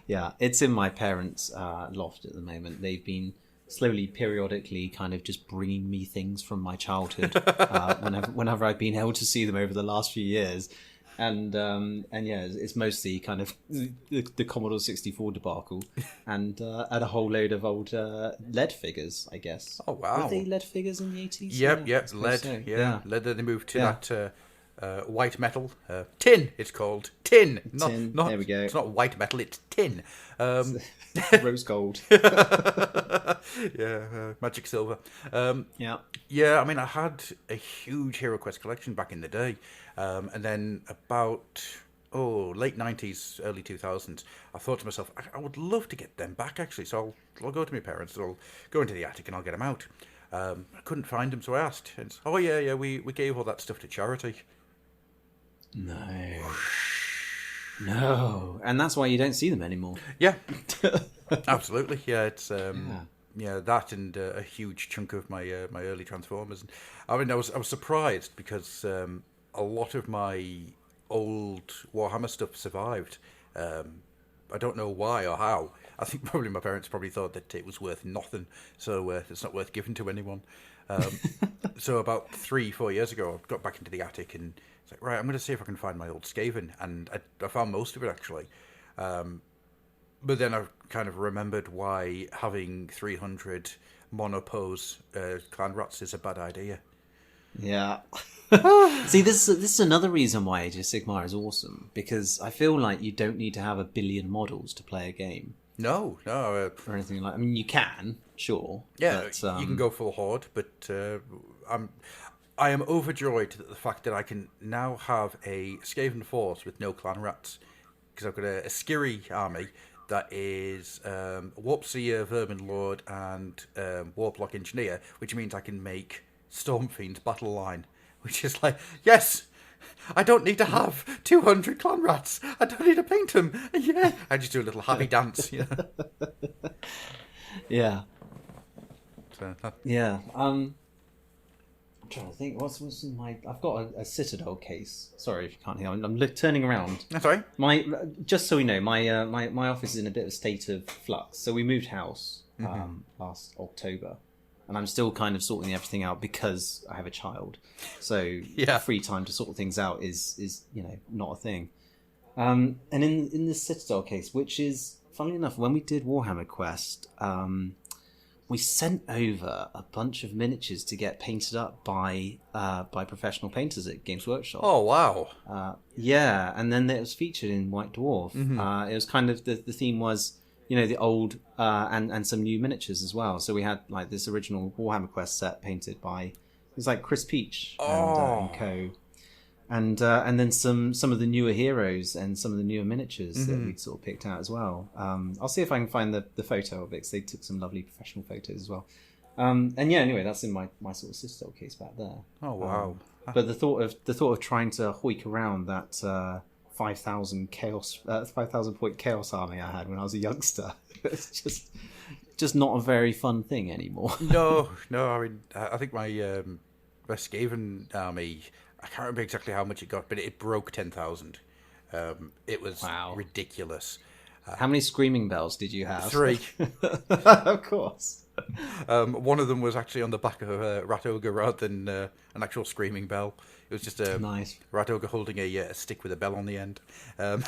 Yeah, it's in my parents' loft at the moment. They've been slowly, periodically, kind of just bringing me things from my childhood whenever I've been able to see them over the last few years, and yeah, it's mostly kind of the Commodore 64 debacle, and a whole load of old lead figures, I guess. Oh wow! Were they lead figures in the 80s? Yep, lead. So. Yeah, lead. They moved to that. White metal, tin. It's called tin. Tin. Not. There we go. It's not white metal. It's tin. Rose gold. Magic silver. Yeah. I had a huge Hero Quest collection back in the day, and then about late 90s, early 2000s, I thought to myself, I would love to get them back actually. So I'll go to my parents. I'll go into the attic and I'll get them out. I couldn't find them, so I asked. And we gave all that stuff to charity. No, and that's why you don't see them anymore. Yeah, absolutely. Yeah, it's that and a huge chunk of my early Transformers. I was surprised because a lot of my old Warhammer stuff survived. I don't know why or how. I think probably my parents thought that it was worth nothing, so it's not worth giving to anyone. So about 3-4 years ago, I got back into the attic and it's like, right, I'm going to see if I can find my old Skaven, and I found most of it actually. But then I kind of remembered why having 300 monopose clan rats is a bad idea. Yeah. See, this is another reason why Age of Sigmar is awesome, because I feel like you don't need to have 1 billion models to play a game. No. Or anything like. I mean, you can, sure. Yeah, but, you can go full horde, but I am overjoyed at the fact that I can now have a Skaven force with no clan rats, because I've got a Skiri army that is Warp Seer, Vermin Lord, and Warplock Engineer, which means I can make Stormfiend's battle line, which is like, yes, I don't need to have 200 clan rats. I don't need to paint them. Yeah. I just do a little happy dance. Yeah. Yeah. So Yeah. I'm trying to think. What's in my? I've got a Citadel case. Sorry if you can't hear. I'm turning around. That's all right. Just so we know, my office is in a bit of a state of flux. So we moved house last October, and I'm still kind of sorting everything out because I have a child. So free time to sort things out is not a thing. And in the Citadel case, which is funnily enough, when we did Warhammer Quest, we sent over a bunch of miniatures to get painted up by professional painters at Games Workshop. Oh, wow. Yeah, and then it was featured in White Dwarf. It was kind of, the theme was, the old and some new miniatures as well. So we had like this original Warhammer Quest set painted by, it was like Chris Peach and co. And then some of the newer heroes and some of the newer miniatures that we'd sort of picked out as well. I'll see if I can find the photo of it, because they took some lovely professional photos as well. Anyway, that's in my sort of Citadel case back there. Oh wow! But the thought of trying to hoik around that 5,000 point chaos army I had when I was a youngster, it's just not a very fun thing anymore. No. I mean, I think my Skaven army, I can't remember exactly how much it got, but it broke 10,000. It was ridiculous. How many screaming bells did you have? 3. Of course. One of them was actually on the back of a rat ogre rather than an actual screaming bell. It was just a nice rat ogre holding a stick with a bell on the end. I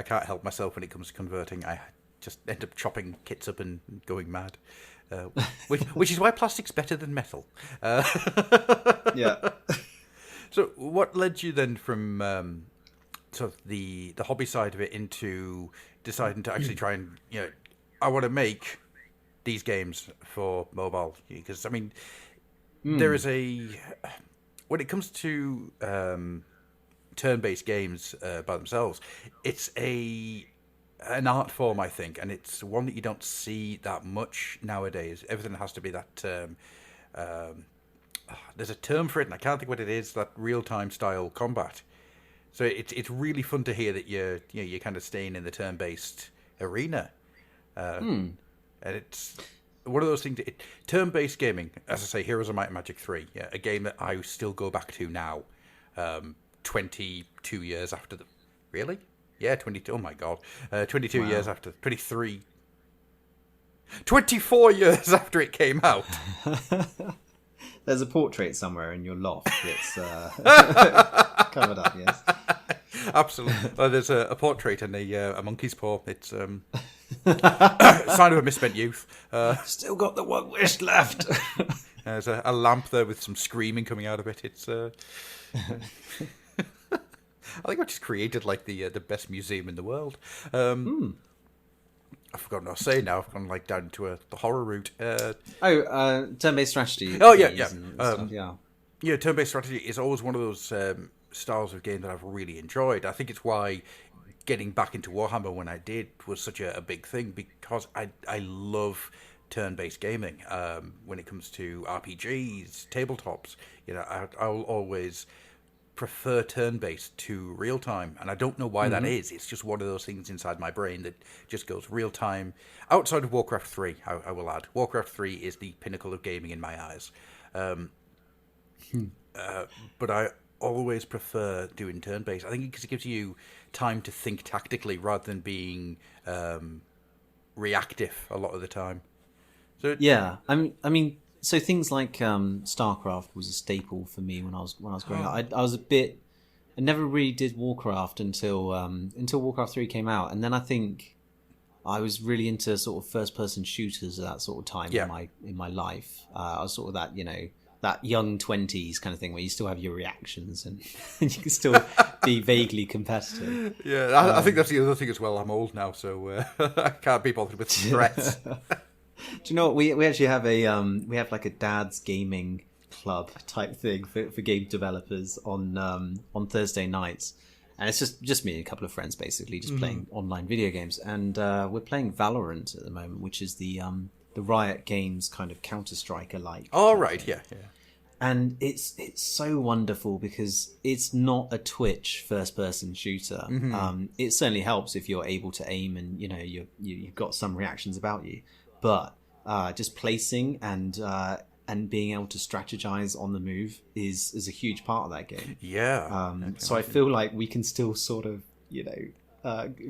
can't help myself when it comes to converting. I just end up chopping kits up and going mad. Which is why plastic's better than metal. Yeah. So what led you then from sort of the hobby side of it into deciding to actually try and, I want to make these games for mobile? Because, I mean, there is when it comes to turn-based games by themselves, it's an art form, I think, and it's one that you don't see that much nowadays. Everything has to be that there's a term for it, and I can't think what it is. That real-time style combat. So it's really fun to hear that you're kind of staying in the turn-based arena, and it's one of those things. Turn-based gaming, as I say, Heroes of Might and Magic 3, a game that I still go back to now, 22 years after the really. Yeah, 22. Oh my god, 22 years after 23, 24 years after it came out. There's a portrait somewhere in your loft that's covered up. Yes, absolutely. There's a portrait and a monkey's paw. It's sign of a misspent youth. Still got the one wish left. There's a lamp there with some screaming coming out of it. It's. I think I just created like the best museum in the world. I've forgotten what I was saying now. I've gone like down into the horror route. Turn-based strategy. Oh yeah. Yeah, turn-based strategy is always one of those styles of game that I've really enjoyed. I think it's why getting back into Warhammer when I did was such a big thing, because I love turn-based gaming. When it comes to RPGs, tabletops, I'll always prefer turn-based to real-time, and I don't know why that is. It's just one of those things inside my brain that just goes real-time. Outside of Warcraft 3, I will add. Warcraft 3 is the pinnacle of gaming in my eyes. But I always prefer doing turn-based. I think because it gives you time to think tactically rather than being reactive a lot of the time. So yeah, I mean, so things like StarCraft was a staple for me when I was growing up. I never really did Warcraft until Warcraft 3 came out, and then I think I was really into sort of first-person shooters at that sort of time in my life. I was sort of that that young 20s kind of thing where you still have your reactions and you can still be vaguely competitive. Yeah, I think that's the other thing as well. I'm old now, so I can't be bothered with threats. Do you know what we actually have we have like a dad's gaming club type thing for game developers on Thursday nights, and it's just me and a couple of friends basically just playing online video games, and we're playing Valorant at the moment, which is the Riot Games kind of Counter-Strike alike. Oh right, yeah. And it's so wonderful because it's not a Twitch first-person shooter. It certainly helps if you're able to aim and you've got some reactions about you. But just placing and being able to strategize on the move is a huge part of that game. Yeah. So I feel like we can still sort of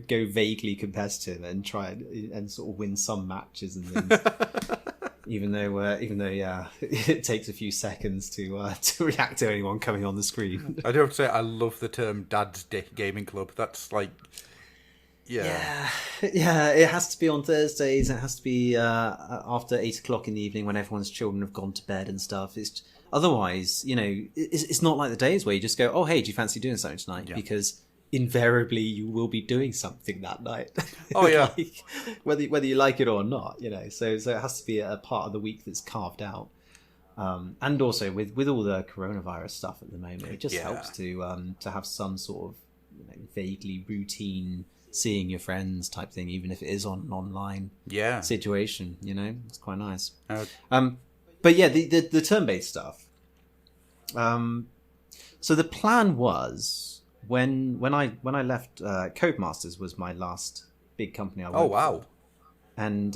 go vaguely competitive and try and sort of win some matches and things. Even though it takes a few seconds to react to anyone coming on the screen. I do have to say, I love the term Dad's Dick Gaming Club. That's like, yeah. It has to be on Thursdays. It has to be after 8 o'clock in the evening when everyone's children have gone to bed and stuff. It's otherwise, it's not like the days where you just go, oh, hey, do you fancy doing something tonight? Yeah. Because invariably you will be doing something that night. Oh yeah. whether you like it or not, so it has to be a part of the week that's carved out. And also with all the coronavirus stuff at the moment, it just helps to have some sort of vaguely routine seeing your friends type thing, even if it is on an online situation. It's quite nice. But yeah, the turn-based stuff. So the plan was, when I left, Codemasters was my last big company I worked for. Oh wow! And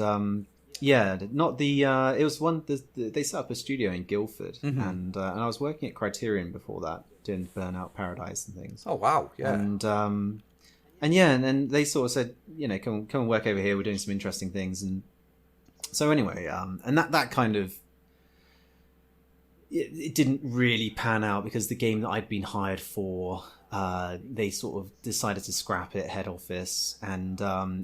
not the it was one they set up a studio in Guildford, and I was working at Criterion before that, doing Burnout Paradise and things. Oh wow! Yeah. And then they sort of said, come and work over here. We're doing some interesting things, and so anyway, and that kind of. It didn't really pan out because the game that I'd been hired for, they sort of decided to scrap it, head office, and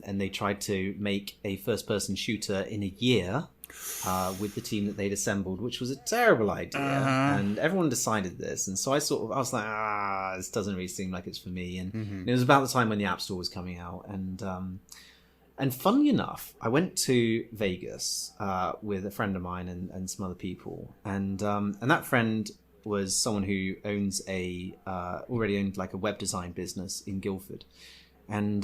they tried to make a first-person shooter in a year with the team that they'd assembled, which was a terrible idea. And everyone decided this, and so I was like, this doesn't really seem like it's for me. And it was about the time when the App Store was coming out, and funnily enough, I went to Vegas with a friend of mine and some other people, and that friend was someone who already owned like a web design business in Guildford, and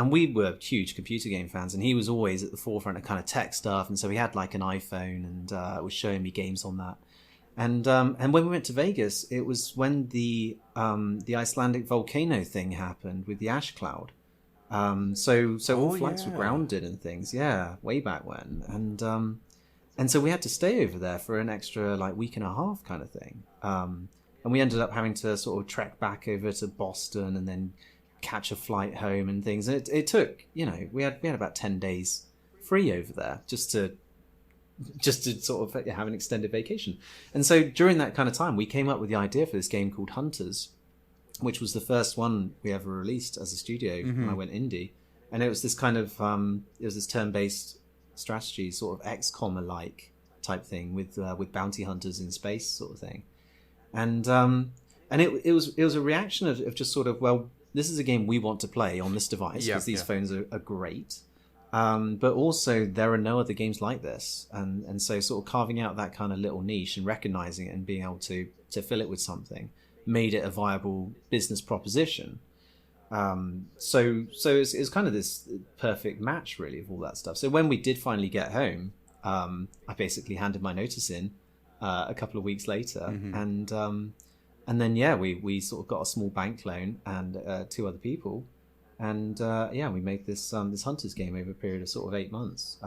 we were huge computer game fans, and he was always at the forefront of kind of tech stuff, and so he had like an iPhone and was showing me games on that, and when we went to Vegas, it was when the Icelandic volcano thing happened with the ash cloud. So all flights were grounded and things, way back when, and so we had to stay over there for an extra like week and a half kind of thing, and we ended up having to sort of trek back over to Boston and then catch a flight home and things, and it took we had about 10 days free over there just to sort of have an extended vacation. And so during that kind of time we came up with the idea for this game called Hunters, which was the first one we ever released as a studio when I went indie. And it was this kind of, it was this turn-based strategy, sort of XCOM-like type thing with bounty hunters in space sort of thing. And it was a reaction of just sort of, well, this is a game we want to play on this device because these phones are great. But also there are no other games like this. And so sort of carving out that kind of little niche and recognizing it and being able to fill it with something made it a viable business proposition. So it's kind of this perfect match really of all that stuff. So when we did finally get home, I basically handed my notice in a couple of weeks later, and then we sort of got a small bank loan and 2 other people, and we made this Hunters game over a period of sort of 8 months.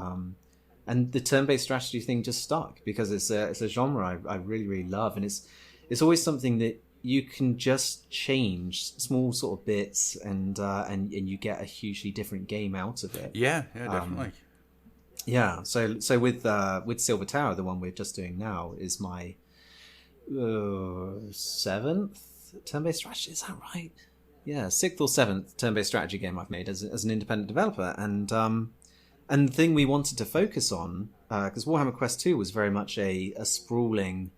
And the turn-based strategy thing just stuck because it's a genre I really, really love, and it's always something that you can just change small sort of bits and you get a hugely different game out of it. Yeah, definitely. So with Silver Tower, the one we're just doing now, is my 7th turn-based strategy. Is that right? Yeah, 6th or 7th turn-based strategy game I've made as an independent developer, and the thing we wanted to focus on, because Warhammer Quest 2 was very much a sprawling.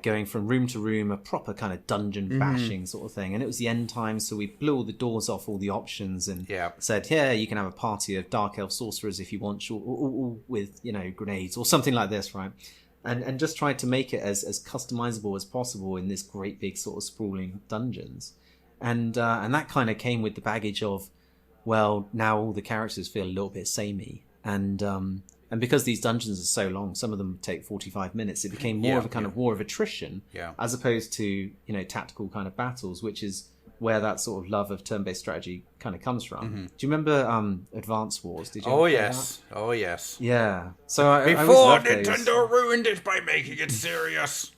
Going from room to room, a proper kind of dungeon bashing sort of thing. And it was the end time, so we blew all the doors off, all the options, and said, you can have a party of Dark Elf sorcerers if you want, all with, grenades or something like this, right? And just tried to make it as customizable as possible in this great big sort of sprawling dungeons. And that kind of came with the baggage of, well, now all the characters feel a little bit samey. And And because these dungeons are so long, some of them take 45 minutes, it became more of a kind of war of attrition, as opposed to, tactical kind of battles, which is where that sort of love of turn-based strategy kind of comes from. Do you remember Advance Wars? Did you? Oh yes, oh yes. Yeah. So I Before Nintendo Nintendo ruined it by making it serious.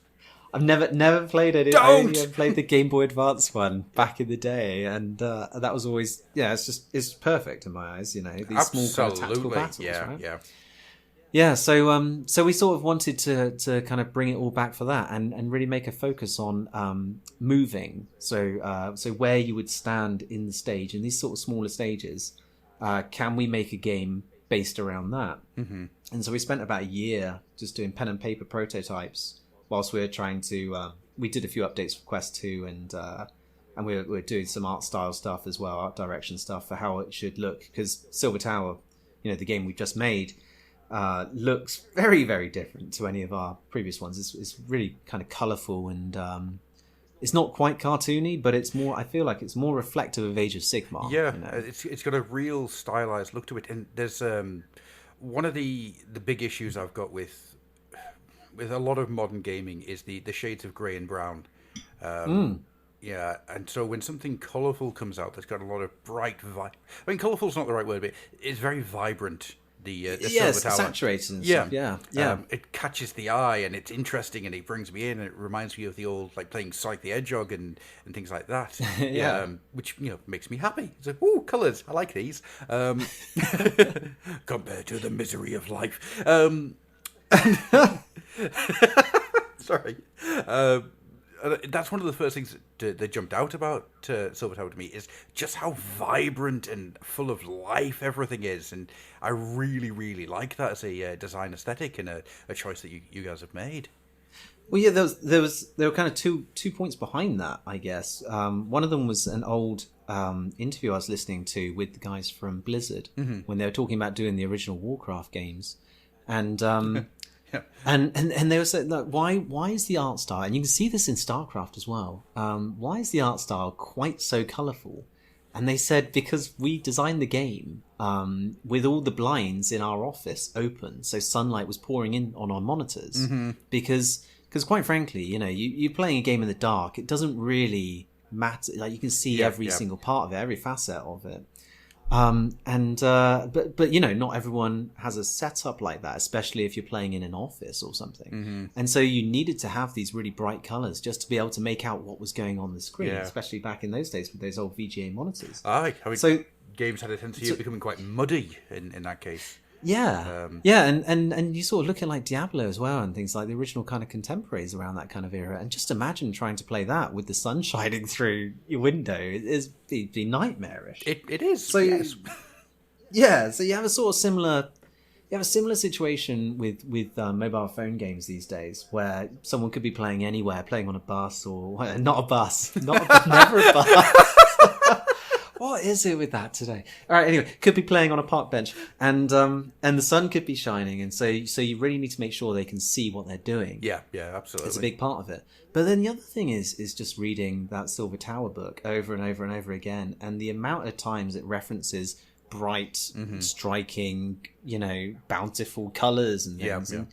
I've never played it. I only ever played the Game Boy Advance one back in the day, and that was always it's perfect in my eyes. These small kind of tactical battles, right? Yeah, so we sort of wanted to kind of bring it all back for that, and really make a focus on moving. So where you would stand in the stage, in these sort of smaller stages, can we make a game based around that? Mm-hmm. And so we spent about a year just doing pen and paper prototypes whilst we were trying to. We did a few updates for Quest 2, and we were doing some art style stuff as well, art direction stuff for how it should look, because Silver Tower, the game we just made. Looks very, very different to any of our previous ones. It's really kind of colourful, and it's not quite cartoony, but it's more. I feel like it's more reflective of Age of Sigmar. Yeah, it's got a real stylized look to it, and there's one of the big issues I've got with a lot of modern gaming is the shades of grey and brown. Yeah, and so when something colourful comes out that's got a lot of bright colourful's not the right word, but it's very vibrant. The Silver Tower. Saturated and stuff. Yeah. It catches the eye, and it's interesting, and it brings me in, and it reminds me of the old, like, playing Sonic the Hedgehog and things like that. Which makes me happy. It's like, ooh, colours, I like these. Compared to the misery of life. Sorry. That's one of the first things that jumped out about Silver Tower to me, is just how vibrant and full of life everything is, and I really, really like that as a design aesthetic and a choice that you guys have made. Well, yeah, there were kind of two points behind that, I guess. One of them was an old interview I was listening to with the guys from Blizzard when they were talking about doing the original Warcraft games, and. Yeah. And they were saying, like, why is the art style, and you can see this in StarCraft as well, why is the art style quite so colourful? And they said, because we designed the game with all the blinds in our office open, so sunlight was pouring in on our monitors, because quite frankly, you're playing a game in the dark, it doesn't really matter, like, you can see every single part of it, every facet of it. But not everyone has a setup like that, especially if you're playing in an office or something. And so you needed to have these really bright colors just to be able to make out what was going on the screen, especially back in those days with those old VGA monitors. So games had a tendency of becoming quite muddy in that case. And you sort of look at like Diablo as well, and things like the original kind of contemporaries around that kind of era, and just imagine trying to play that with the sun shining through your window. It'd be nightmarish. It is. So yes. So you have a sort of similar situation with mobile phone games these days, where someone could be playing anywhere, playing on a bus or not a bus, never a bus. What is it with that today? All right, anyway, could be playing on a park bench, and the sun could be shining, and so you really need to make sure they can see what they're doing. Yeah, absolutely. It's a big part of it. But then the other thing is just reading that Silver Tower book over and over and over again, and the amount of times it references bright, striking, bountiful colours and things, and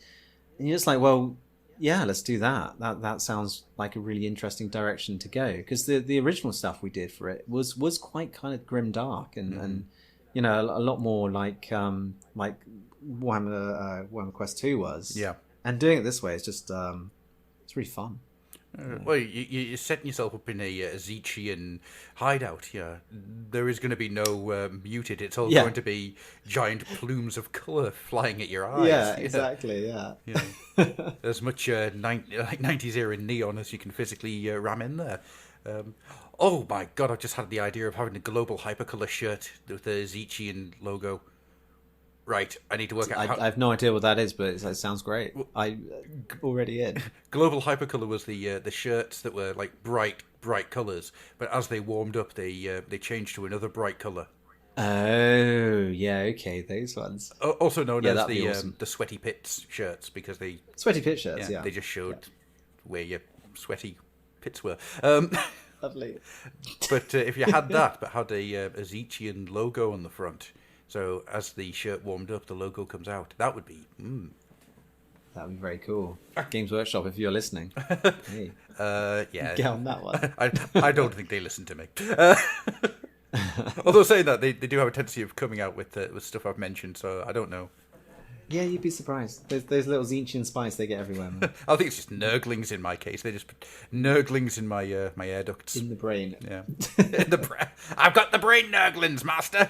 you're just like, well. Yeah, let's do that. That sounds like a really interesting direction to go, because the original stuff we did for it was quite kind of grim dark and a lot more like Warhammer Quest 2 was. Yeah. And doing it this way is just it's really fun. Well, you're setting yourself up in a Zechian hideout. Yeah, there is going to be no muted. It's all going to be giant plumes of colour flying at your eyes. Yeah, exactly. Yeah. As much 90s era neon as you can physically ram in there. Oh my god! I've just had the idea of having a global hypercolour shirt with the Zechian logo. Right, I need to work out how... I have no idea what that is, but it sounds great. I already in. Global Hypercolour was the shirts that were like bright colours, but as they warmed up, they changed to another bright colour. Oh, yeah, okay, those ones. Also known as the Sweaty Pits shirts, because they... Sweaty Pit shirts, yeah. They just showed where your sweaty pits were. Lovely. But if you had that, but had a Zechian logo on the front... So as the shirt warmed up, the logo comes out. That would be. That would be very cool. Games Workshop, if you're listening. Hey, Yeah. get on that one. I don't think they listen to me. Although saying that, they do have a tendency of coming out with stuff I've mentioned, so I don't know. Yeah, you'd be surprised. Those little Zinchi and spice they get everywhere, man. I think it's just nurglings in my case. They just put nurglings in my my air ducts. In the brain. Yeah. I've got the brain nurglings, master.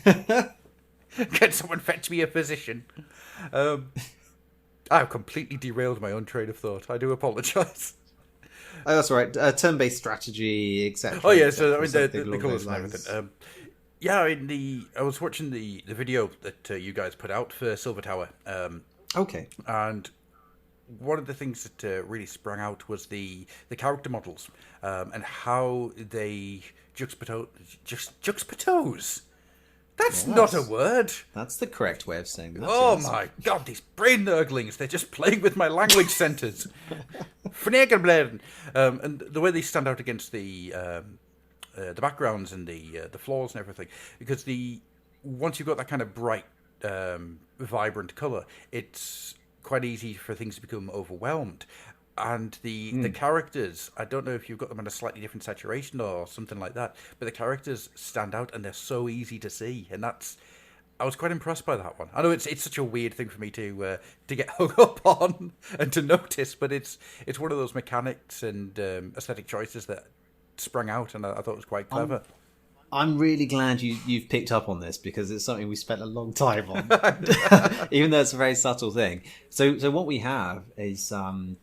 Can someone fetch me a physician? I've completely derailed my own train of thought. I do apologise. Oh, that's all right. Turn-based strategy, etc. Oh yeah, so I mean the along colours those and lines. everything. Yeah, I mean I was watching the video that you guys put out for Silver Tower. Okay. And one of the things that really sprang out was the character models and how they juxtapose. That's not a word. That's the correct way of saying that. Oh yes. my god, these brain nurglings, they're just playing with my language centres. And the way they stand out against the backgrounds and the floors and everything, because once you've got that kind of bright, vibrant colour, it's quite easy for things to become overwhelmed. And the characters, I don't know if you've got them in a slightly different saturation or something like that, but the characters stand out and they're so easy to see, and I was quite impressed by that one. I know it's such a weird thing for me to get hung up on and to notice, but it's one of those mechanics and aesthetic choices that sprung out, and I thought it was quite clever. I'm really glad you've picked up on this, because it's something we spent a long time on, even though it's a very subtle thing. So what we have is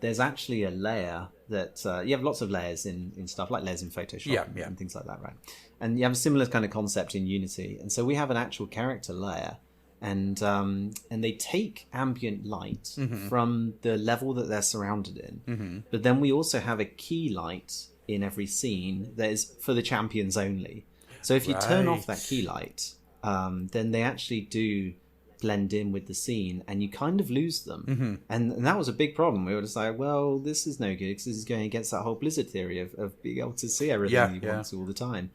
there's actually a layer that you have lots of layers in stuff like layers in Photoshop and things like that, right? And you have a similar kind of concept in Unity, and so we have an actual character layer, and they take ambient light from the level that they're surrounded in, but then we also have a key light in every scene that is for the champions only. So if you turn off that key light, then they actually do blend in with the scene, and you kind of lose them. And that was a big problem. We were just like, well, this is no good, because this is going against that whole Blizzard theory of being able to see everything you want to all the time.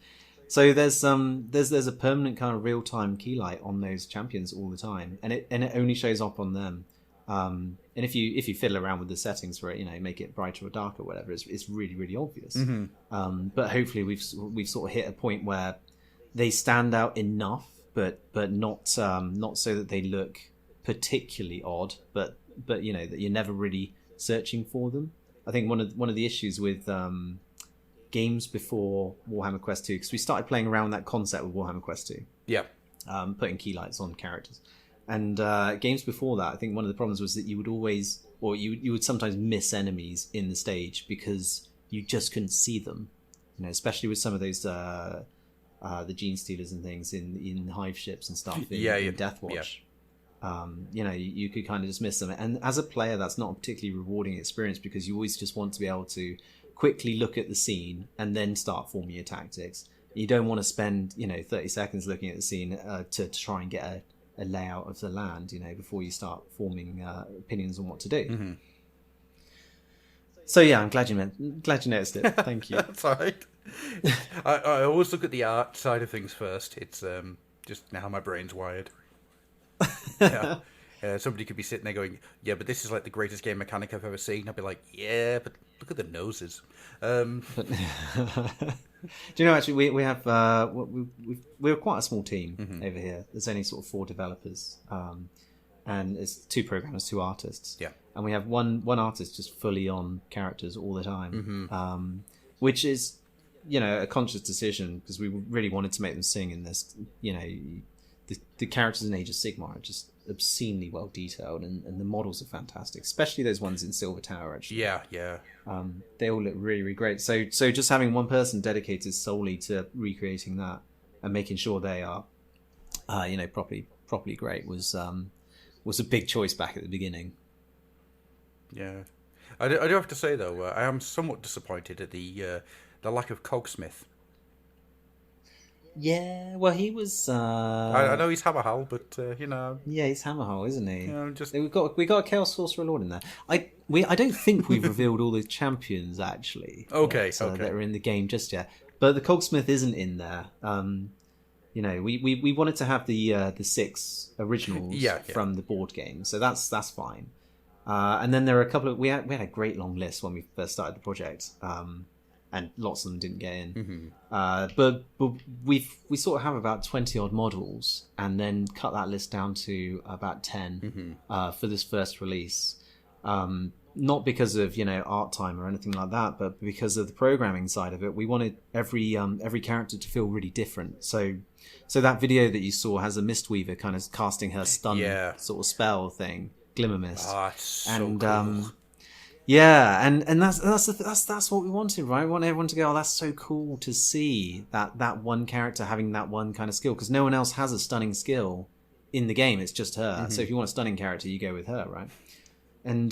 So there's a permanent kind of real time key light on those champions all the time, and it only shows up on them. And if you fiddle around with the settings for it, make it brighter or darker or whatever, it's really, really obvious. But hopefully we've sort of hit a point where they stand out enough, but not so that they look particularly odd, but that you're never really searching for them. I think one of the issues with games before Warhammer Quest 2, because we started playing around that concept with Warhammer Quest 2. Yeah. Putting key lights on characters. And games before that, I think one of the problems was that you would always, or you would sometimes miss enemies in the stage because you just couldn't see them. Especially with some of those the gene stealers and things in hive ships and stuff in Deathwatch. Yeah. You could kind of just miss them. And as a player, that's not a particularly rewarding experience, because you always just want to be able to quickly look at the scene and then start forming your tactics. You don't want to spend 30 seconds looking at the scene to try and get a layout of the land, before you start forming opinions on what to do. So yeah, I'm glad you noticed it. Thank you. That's all right. I always look at the art side of things first. It's just how my brain's wired. Yeah. Somebody could be sitting there going, yeah, but this is like the greatest game mechanic I've ever seen. I'd be like, yeah, but look at the noses. Do you know, actually, we have we're quite a small team over here. There's only sort of 4 developers, and it's 2 programmers, 2 artists. Yeah. And we have one artist just fully on characters all the time, which is, a conscious decision, because we really wanted to make them sing in this. The characters in Age of Sigmar are just obscenely well detailed, and the models are fantastic, especially those ones in Silver Tower. Actually, yeah. They all look really, really great. So just having one person dedicated solely to recreating that and making sure they are, properly great was a big choice back at the beginning. Yeah, I do have to say though, I am somewhat disappointed at the lack of Cogsmith. Yeah, well, he was. I know he's Hammerhal, but Yeah, he's Hammerhal, isn't he? Just we got a Chaos Sorcerer Lord in there. I don't think we've revealed all the champions actually. Okay. That are in the game just yet. But the Cogsmith isn't in there. we wanted to have the 6 originals from the board game, so that's fine. And then there are a couple of we had a great long list when we first started the project, and lots of them didn't get in. But we sort of have about 20 odd models, and then cut that list down to about 10 for this first release. Not because of art time or anything like that, but because of the programming side of it. We wanted every character to feel really different. So that video that you saw has a Mistweaver kind of casting her stun sort of spell thing, Glimmer Mist. It's so and cool. and that's what we wanted, right? We want everyone to go, oh, that's so cool to see that one character having that one kind of skill, because no one else has a stunning skill in the game. It's just her. So if you want a stunning character, you go with her, right? And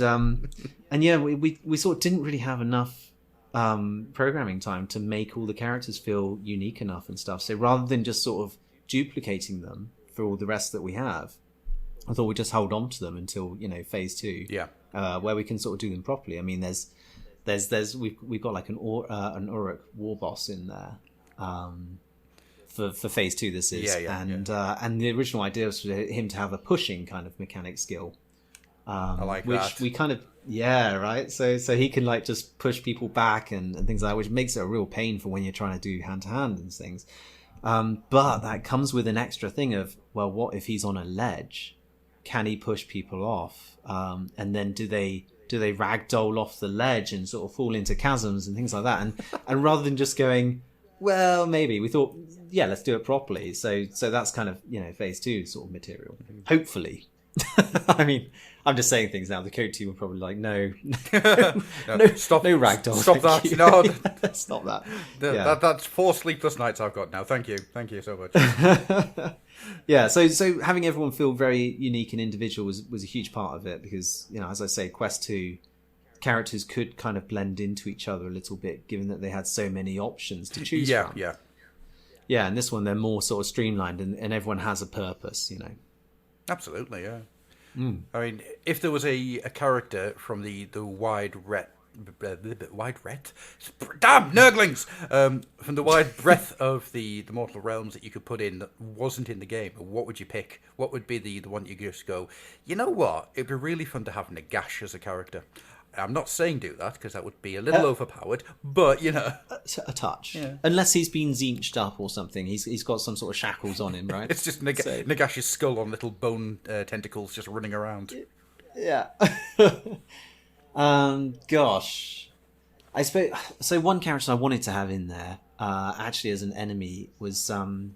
yeah, we sort of didn't really have enough programming time to make all the characters feel unique enough and stuff. So rather than just sort of duplicating them for all the rest that we have, I thought we'd just hold on to them until phase 2, where we can sort of do them properly. I mean, we've got like an Uruk war boss in there for phase 2. This is and the original idea was for him to have a pushing kind of mechanic skill. I like which that. we kind of right. So he can like just push people back and things like that, which makes it a real pain for when you're trying to do hand to hand and things. But that comes with an extra thing of, well, what if he's on a ledge? Can he push people off? And then do they ragdoll off the ledge and sort of fall into chasms and things like that? And rather than just going, well, maybe, we thought, let's do it properly. So that's kind of phase 2 sort of material. Hopefully. I mean, I'm just saying things now. The code team will probably like, no, stop, no ragdoll. Stop that. You. No, stop that. That's 4 sleepless nights I've got now. Thank you so much. Yeah, so having everyone feel very unique and individual was a huge part of it, because as I say, Quest 2 characters could kind of blend into each other a little bit, given that they had so many options to choose from. Yeah, and this one they're more sort of streamlined, and everyone has a purpose. Absolutely, yeah. I mean, if there was a character from the wide breadth, damn nurglings, from the wide breadth of the Mortal Realms that you could put in that wasn't in the game, what would you pick? What would be the one you just go, you know what? It'd be really fun to have Nagash as a character. I'm not saying do that, because that would be a little overpowered, but a touch. Unless he's been zinched up or something, he's got some sort of shackles on him, right? It's just Nagash's skull on little bone tentacles just running around. Yeah. Gosh, I suppose so. One character I wanted to have in there, actually as an enemy, was the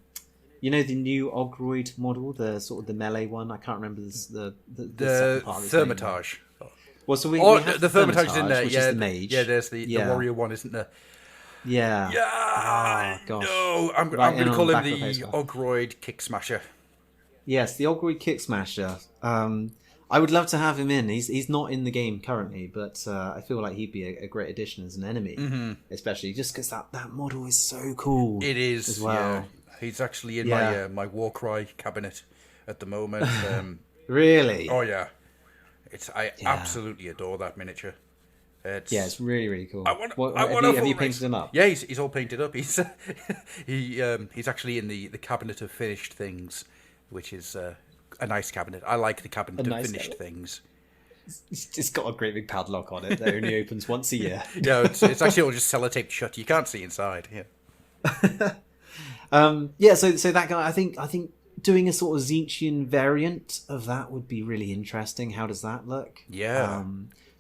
new Ogroid model, the sort of the melee one. I can't remember the second part of his Thermitage. name. Well, so we have the Thermitage is in there. Which is the mage. Yeah, there's the warrior one, isn't there? Yeah. Yeah. Oh, gosh. No, I'm going to call him the Ogroid Kick Smasher. Yes, the Ogroid Kick Smasher. I would love to have him in. He's not in the game currently, but I feel like he'd be a great addition as an enemy, especially just because that model is so cool. It is as well. Yeah. He's actually in my Warcry cabinet at the moment. Really? Oh yeah. I absolutely adore that miniature. It's really, really cool. Have you painted him up? Yeah, he's all painted up. He's actually in the cabinet of finished things, which is a nice cabinet. I like the cabinet of finished things. It's got a great big padlock on it that only opens once a year. Yeah, it's actually all just sellotaped shut. You can't see inside. Yeah. So that guy, I think doing a sort of Zinchian variant of that would be really interesting. How does that look? Yeah.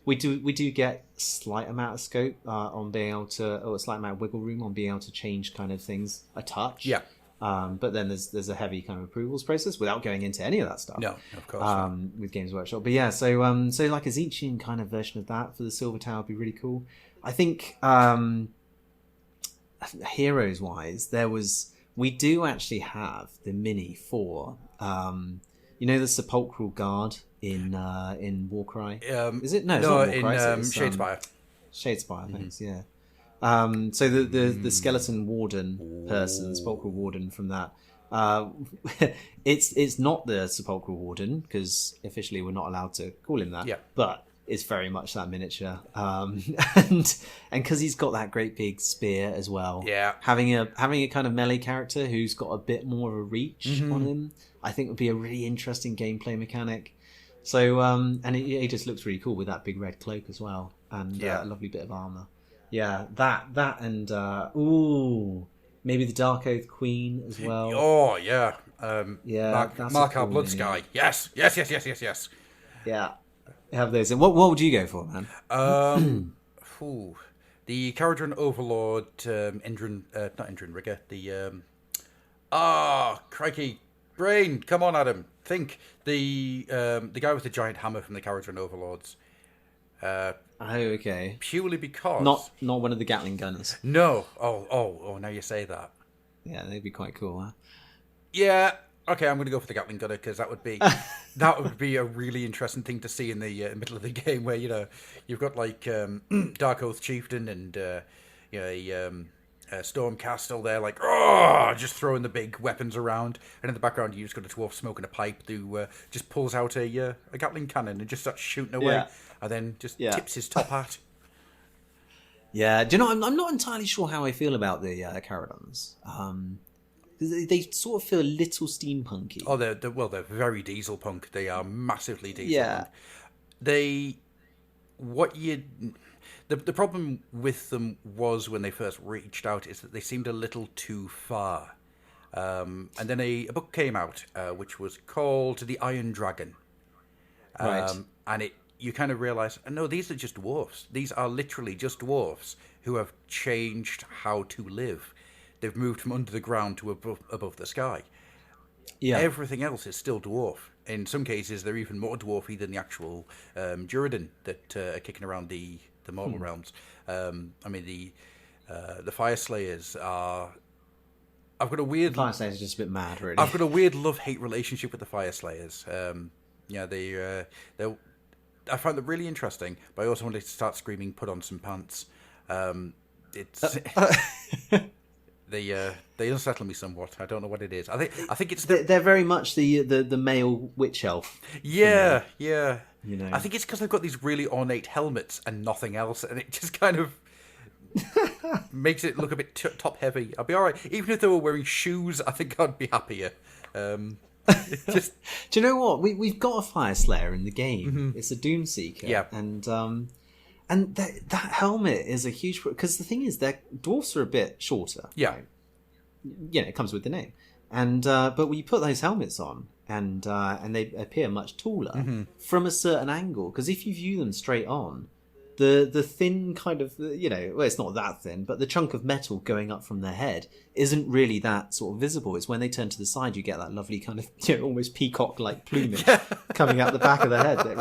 We do get a slight amount of scope on being able to, or a slight amount of wiggle room on being able to change kind of things a touch. Yeah. But then there's a heavy kind of approvals process without going into any of that stuff. No, of course. With Games Workshop. But yeah, so like a Zinchian kind of version of that for the Silver Tower would be really cool. I think heroes wise, we do actually have the mini for the Sepulchral Guard in Warcry. Is it? No, it's not Warcry, in Shadespire. Shadespire, thanks. Yeah. So the skeleton warden person, Sepulchral Warden from that, it's not the Sepulchral Warden, because officially we're not allowed to call him that. Yeah. But is very much that miniature, and because he's got that great big spear as well. Yeah, having a kind of melee character who's got a bit more of a reach on him, I think would be a really interesting gameplay mechanic. So, and he just looks really cool with that big red cloak as well, and a lovely bit of armor. Yeah, that and maybe the Dark Oath Queen as well. Oh yeah, Mark our Blood Sky. Yes. Yeah, have those. And what would you go for, man? The Caradron Overlord, not Endrin Rigger. The crikey, brain! Come on, Adam, think. The guy with the giant hammer from the Caradron Overlords. Okay. Purely because not one of the Gatling gunners. No. Oh! Now you say that. Yeah, they'd be quite cool, huh? Yeah. Okay, I'm going to go for the Gatling gunner because that would be a really interesting thing to see in the middle of the game, where you've got like Dark Oath Chieftain and Stormcastle there, like just throwing the big weapons around, and in the background you just got a dwarf smoking a pipe who just pulls out a Gatling cannon and just starts shooting away, and then just tips his top hat. Yeah, do you know? I'm not entirely sure how I feel about the Caradons. They sort of feel a little steampunky. Oh, they're very diesel punk. They are massively diesel. Yeah. The problem with them was when they first reached out is that they seemed a little too far. And then a book came out which was called The Iron Dragon. Right. And you kind of realise, no, these are just dwarfs. These are literally just dwarfs who have changed how to live. They've moved from under the ground to above the sky. Yeah. Everything else is still dwarf. In some cases, they're even more dwarfy than the actual Duradin that are kicking around the mortal realms. I mean, the Fire Slayers are... I've got a weird... Fire Slayers are just a bit mad, really. I've got a weird love-hate relationship with the Fire Slayers. I find them really interesting, but I also wanted to start screaming, "Put on some pants." They unsettle me somewhat. I don't know what it is. I think it's they're very much the male witch elf. Yeah. You know, I think it's because they've got these really ornate helmets and nothing else, and it just kind of makes it look a bit top heavy. I'll be all right, even if they were wearing shoes. I think I'd be happier. Do you know what? We've got a Fire Slayer in the game. Mm-hmm. It's a Doomseeker. Yeah, and that helmet is a huge, because the thing is, their dwarfs are a bit shorter. Yeah, right? It comes with the name, and but when you put those helmets on, and they appear much taller from a certain angle, because if you view them straight on, the thin kind of, well, it's not that thin, but the chunk of metal going up from their head isn't really that sort of visible. It's when they turn to the side, you get that lovely kind of, almost peacock-like plumage coming out the back of the head that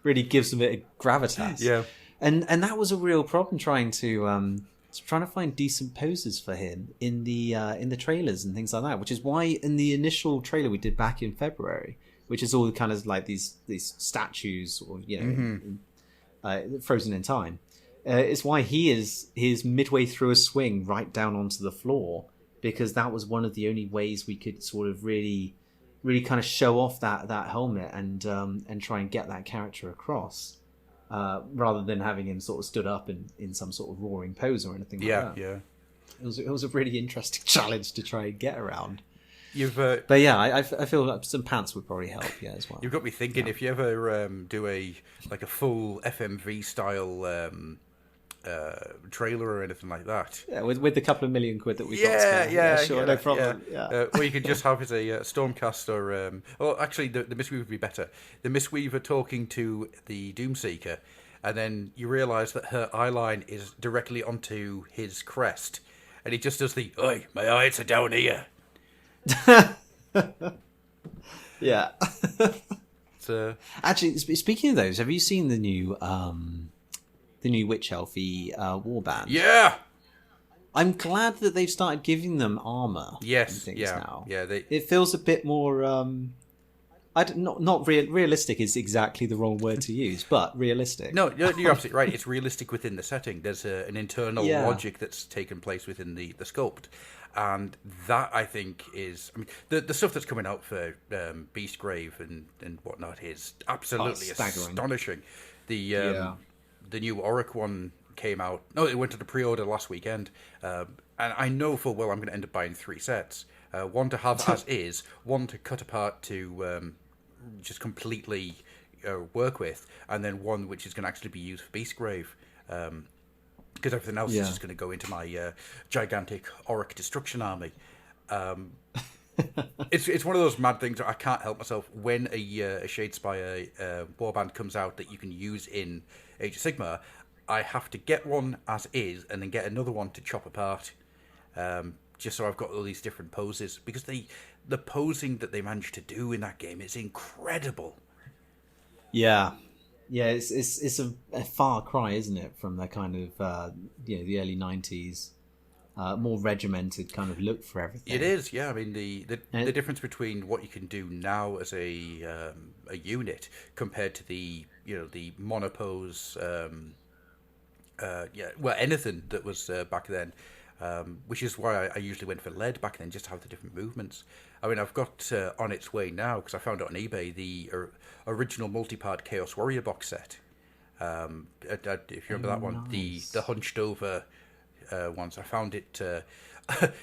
really gives them a bit of gravitas. Yeah. And that was a real problem trying to find decent poses for him in the trailers and things like that, which is why in the initial trailer we did back in February, which is all kind of like these statues, or frozen in time, it's why he is midway through a swing right down onto the floor, because that was one of the only ways we could sort of really kind of show off that helmet and try and get that character across. Rather than having him sort of stood up in some sort of roaring pose or anything like that. Yeah. It was a really interesting challenge to try and get around. But yeah, I feel like some pants would probably help, as well. You've got me thinking, if you ever do a full FMV style trailer or anything like that. Yeah, with the couple of million quid that we got. Yeah, sure, no problem. Yeah. Or you could just have as a Stormcaster. Actually, the Mistweaver would be better. The Mistweaver talking to the Doomseeker, and then you realise that her eyeline is directly onto his crest, and he just does the "Oi, my eyes are down here." Yeah. Actually, speaking of those, have you seen the new Witch Elfie warband? Yeah. I'm glad that they've started giving them armor. Yes. And things Yeah. now. Yeah. It feels a bit more. Realistic is exactly the wrong word to use, but realistic. No, you're absolutely right. It's realistic within the setting. There's an internal logic that's taken place within the sculpt. And that, I think, is... I mean, the stuff that's coming out for Beastgrave and whatnot is absolutely astonishing. The new Auric one came out. No, it went to the pre-order last weekend, and I know full well I'm going to end up buying 3 sets. One to have as is, one to cut apart to just completely work with, and then one which is going to actually be used for Beastgrave. Because everything else is just going to go into my gigantic Auric destruction army. It's one of those mad things that I can't help myself. When a Shadespire warband comes out that you can use in Age of Sigmar, I have to get one as is and then get another one to chop apart, just so I've got all these different poses. Because the posing that they managed to do in that game is incredible. Yeah, it's a far cry, isn't it, from the kind of the early 90s. More regimented kind of look for everything. It is, yeah. I mean, the difference between what you can do now as a unit compared to the monopose, anything that was back then, which is why I usually went for lead back then, just to have the different movements. I mean, I've got on its way now, because I found it on eBay, the original multi-part Chaos Warrior box set. If you remember that one, the hunched over ones. I found it.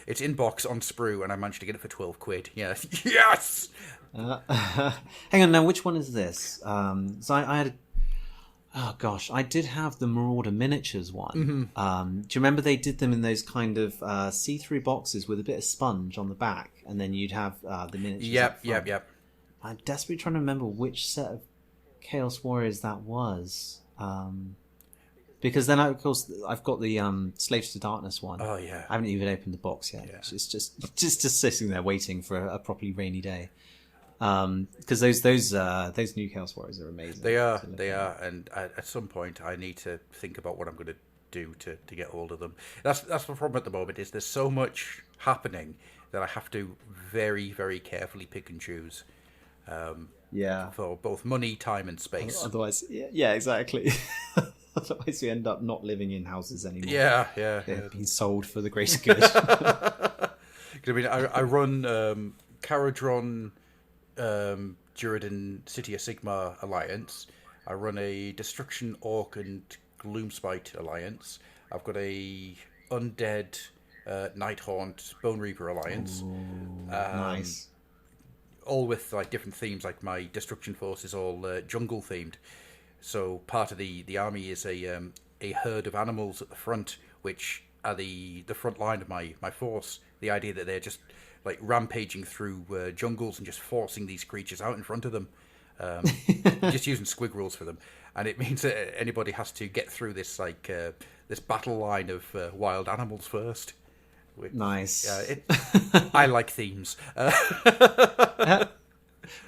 It's in box on sprue, and I managed to get it for £12. Yeah, yes. Hang on, now which one is this? So I had. Oh gosh, I did have the Marauder miniatures one. Mm-hmm. Do you remember they did them in those kind of see-through boxes with a bit of sponge on the back, and then you'd have the miniatures? Yep. I'm desperately trying to remember which set of Chaos Warriors that was. Because then, of course, I've got the Slaves to Darkness one. Oh, yeah. I haven't even opened the box yet. Yeah. It's just sitting there waiting for a properly rainy day. Because those new Chaos Warriors are amazing. They are. And at some point, I need to think about what I'm going to do to get hold of them. That's the problem at the moment, is there's so much happening that I have to very, very carefully pick and choose. For both money, time, and space. Otherwise, yeah, exactly. Otherwise, you end up not living in houses anymore. Yeah. Being sold for the greater good. I mean, I run Caradron, Duridan, City of Sigmar alliance. I run a Destruction Orc and Gloomspite alliance. I've got a Undead Nighthaunt Bone Reaper alliance. Ooh, nice. All with like different themes. Like my Destruction Force is all jungle themed. So part of the army is a herd of animals at the front, which are the front line of my force. The idea that they're just like rampaging through jungles and just forcing these creatures out in front of them, just using squig rules for them, and it means that anybody has to get through this this battle line of wild animals first. Nice. I like themes.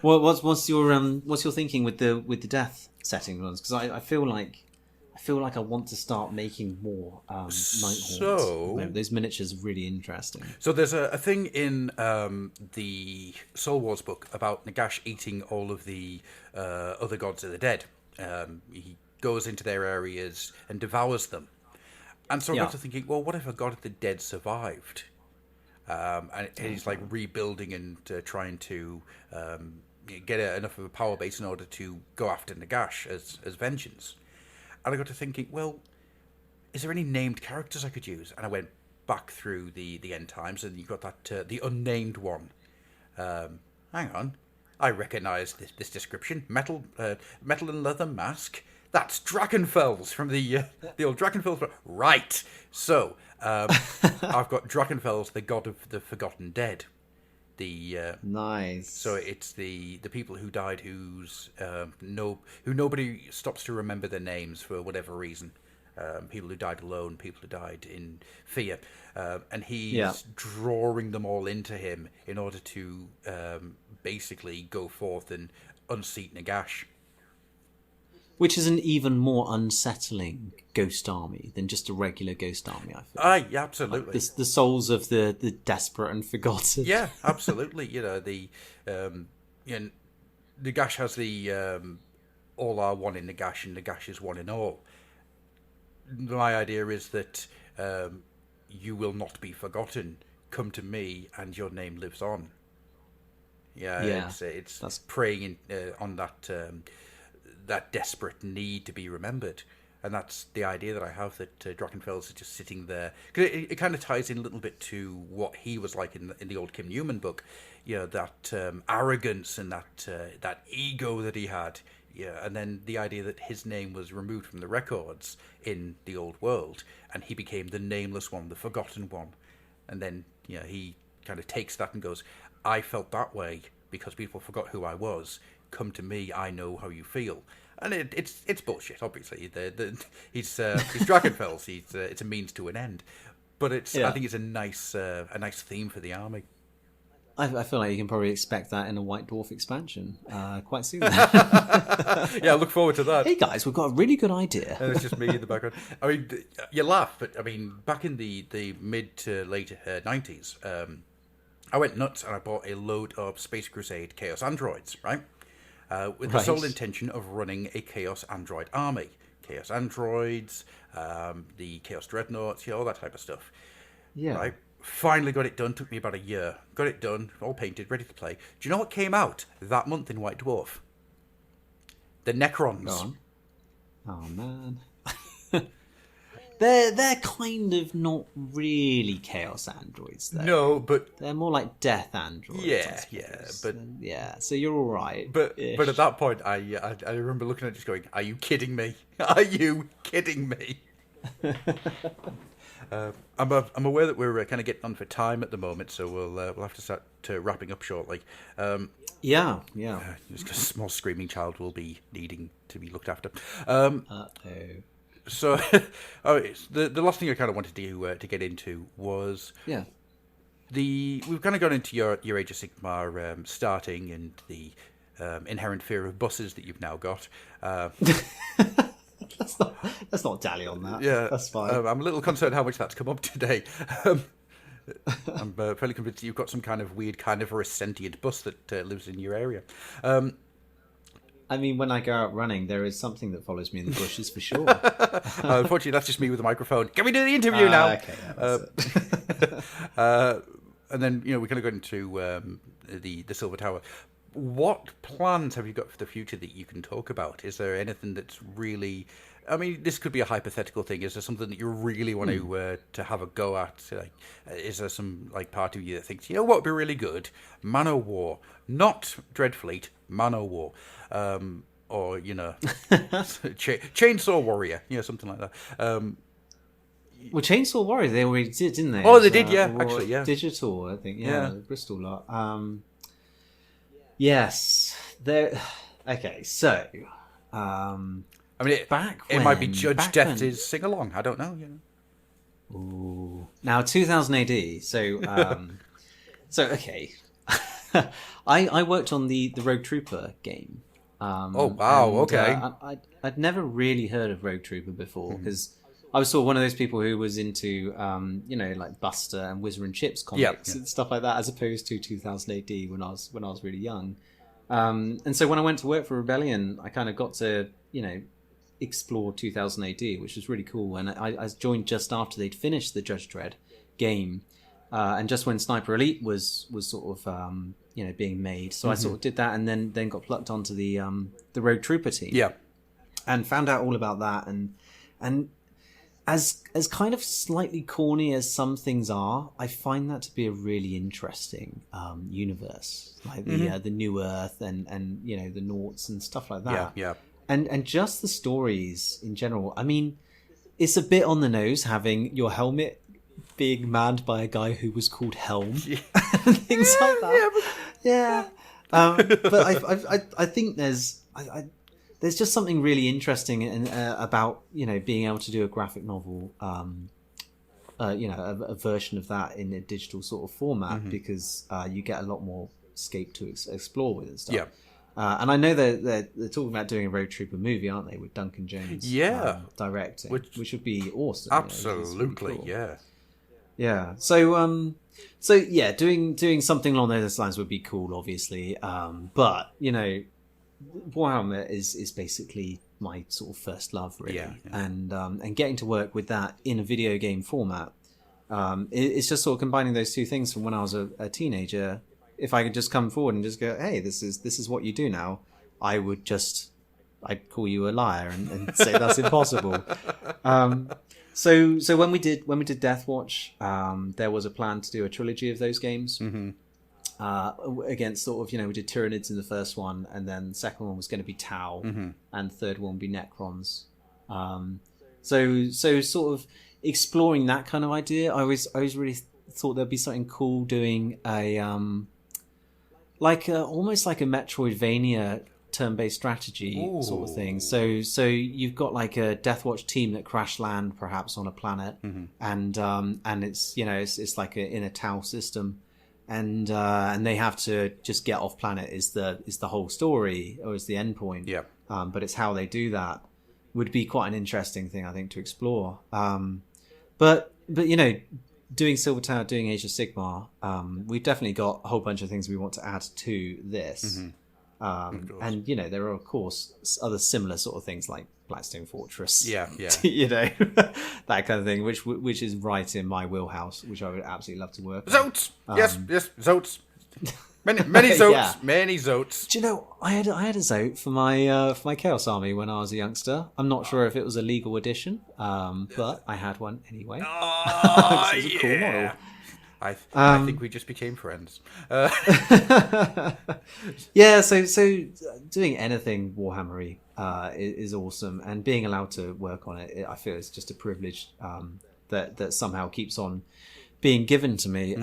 Well, what's your thinking with the death setting ones? Because I feel like I want to start making more Nighthaunts. So those miniatures are really interesting. So there's a thing in the Soul Wars book about Nagash eating all of the other gods of the dead. He goes into their areas and devours them. And so I got to thinking, well, what if a god of the dead survived? And he's like rebuilding and trying to get enough of a power base in order to go after Nagash as vengeance. And I got to thinking, well, is there any named characters I could use? And I went back through the end times, and you got that the unnamed one. Hang on, I recognise this description: metal and leather mask. That's Drakenfels from the old Drakenfels. Right. So I've got Drakenfels, the god of the forgotten dead. Nice. So it's the people who died, who nobody stops to remember their names for whatever reason. People who died alone, people who died in fear, and he's drawing them all into him in order to basically go forth and unseat Nagash. Which is an even more unsettling ghost army than just a regular ghost army, I feel. Yeah, absolutely. Like the souls of the desperate and forgotten. Yeah, absolutely. Nagash has the all are one in Nagash, and Nagash is one in all. My idea is that you will not be forgotten. Come to me, and your name lives on. It's that's preying on that that desperate need to be remembered. And that's the idea that I have, that Drachenfels is just sitting there. Because it kind of ties in a little bit to what he was like in the old Kim Newman book. You know, that arrogance and that ego that he had. Yeah, and then the idea that his name was removed from the records in the old world, and he became the nameless one, the forgotten one. And then, you know, he kind of takes that and goes, I felt that way because people forgot who I was. Come to me, I know how you feel. And it's bullshit, obviously. He's Drachenfels. It's a means to an end, but I think it's a nice theme for the army. I feel like you can probably expect that in a White Dwarf expansion quite soon. Yeah, I look forward to that. Hey guys, we've got a really good idea. And it's just me in the background. I mean, you laugh, but I mean, back in the mid to late 90s, I went nuts and I bought a load of Space Crusade Chaos Androids, right? With the sole intention of running a Chaos Android army. Chaos Androids, the Chaos Dreadnoughts, all that type of stuff. Yeah. Right? Finally got it done. Took me about a year. Got it done, all painted, ready to play. Do you know what came out that month in White Dwarf? The Necrons. Go on. Oh, man. They're kind of not really Chaos Androids, though. No, but they're more like Death Androids. So you're all right. But at that point, I remember looking at it just going, "Are you kidding me? Are you kidding me?" I'm aware that we're kind of getting on for time at the moment, so we'll have to start wrapping up shortly. Yeah. Just 'cause a small screaming child will be needing to be looked after. So, the last thing I kind of wanted to get into was we've kind of gone into your Age of Sigmar starting and the inherent fear of buses that you've now got. Let's not dally on that. Yeah, that's fine. I'm a little concerned how much that's come up today. I'm fairly convinced that you've got some kind of weird carnivorous sentient bus that lives in your area. I mean, when I go out running, there is something that follows me in the bushes for sure. Unfortunately, that's just me with a microphone. Can we do the interview now? Okay, that's it. And then, we kind of got into the Silver Tower. What plans have you got for the future that you can talk about? Is there anything that's really... I mean, this could be a hypothetical thing. Is there something that you really want to have a go at? Like, is there some part of you that thinks, what would be really good? Man o' War. Not Dreadfleet, Man o' War. Or, Chainsaw Warrior. Something like that. Well, Chainsaw Warrior, they already did, didn't they? Oh, they did, yeah. Actually, yeah. Digital, I think. Yeah. The Bristol lot. Yes. Okay, so... I mean, it might be Judge Death's sing-along. I don't know. Ooh. Now, 2000 AD. So, okay. I worked on the Rogue Trooper game. Oh, wow. Okay. I'd never really heard of Rogue Trooper before because I was sort of one of those people who was into, like Buster and Whizzer and Chips comics and stuff like that, as opposed to 2000 AD when I was really young. And so when I went to work for Rebellion, I kind of got to, explore 2000 AD, which was really cool. And I joined just after they'd finished the Judge Dredd game, and just when Sniper Elite was sort of being made. So I sort of did that, and then got plucked onto the Rogue Trooper team. Yeah, and found out all about that, and as kind of slightly corny as some things are, I find that to be a really interesting universe, like the New Earth and the Noughts and stuff like that. Yeah. And just the stories in general. I mean, it's a bit on the nose having your helmet being manned by a guy who was called Helm and things like that. But I think there's just something really interesting about being able to do a graphic novel, a version of that in a digital sort of format because you get a lot more scope to explore with and stuff. Yeah. And I know they're talking about doing a Road Trooper movie, aren't they, with Duncan Jones directing, which would be awesome. Absolutely, really cool. Yeah. So doing something along those lines would be cool, obviously. But Warhammer is basically my sort of first love, really. Yeah. And getting to work with that in a video game format, it's just sort of combining those two things from when I was a teenager. If I could just come forward and just go, hey, this is what you do now, I would just I'd call you a liar and say that's impossible. So when we did Deathwatch, there was a plan to do a trilogy of those games. Against sort of, we did Tyranids in the first one, and then the second one was going to be Tau, and the third one would be Necrons. So sort of exploring that kind of idea, I always really thought there'd be something cool doing almost like a Metroidvania turn-based strategy sort of thing. So you've got like a Deathwatch team that crash land perhaps on a planet, and it's it's like in a Tau system. And they have to just get off planet is the whole story, or is the end point. Yeah. But it's how they do that would be quite an interesting thing, I think, to explore. But doing Silver Tower, doing Age of Sigmar, we've definitely got a whole bunch of things we want to add to this. And there are of course other similar sort of things like Blackstone Fortress, that kind of thing, which is right in my wheelhouse, which I would absolutely love to work on. Zotes, yes, Zotes, many Zotes, Yeah. many Zotes. Do you know, I had a Zote for my Chaos Army when I was a youngster. I'm not sure if it was a legal edition, but I had one anyway. Oh, This is a cool model. I think we just became friends. Yeah, so doing anything Warhammery is awesome, and being allowed to work on it, I feel is just a privilege that somehow keeps on being given to me.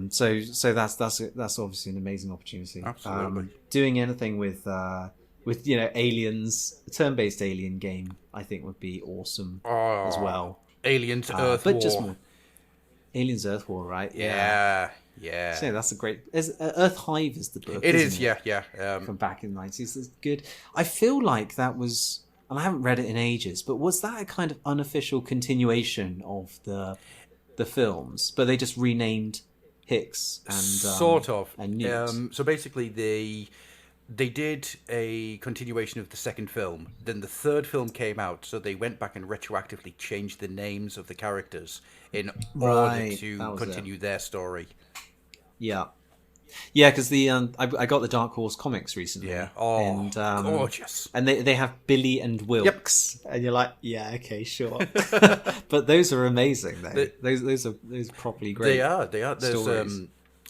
So that's obviously an amazing opportunity. Absolutely. Doing anything with aliens, a turn-based alien game, I think would be awesome as well. Aliens, Earth but War. just more Aliens, Earth War, right? Yeah. So that's a great. Earth Hive is the book. It isn't is, it? yeah. From back in the 90s. It's good. I feel like that was, and I haven't read it in ages, but was that a kind of unofficial continuation of the films? But they just renamed Hicks and Sort of. and Newt. So basically, they did a continuation of the second film. Then the third film came out, so they went back and retroactively changed the names of the characters in order to continue their story. Yeah, because the I got the Dark Horse comics recently. Yeah. And, gorgeous. And they have Billy and Wilkes, and you're like, yeah, okay, sure. But those are amazing, though. Those are properly great. They are. There's stories.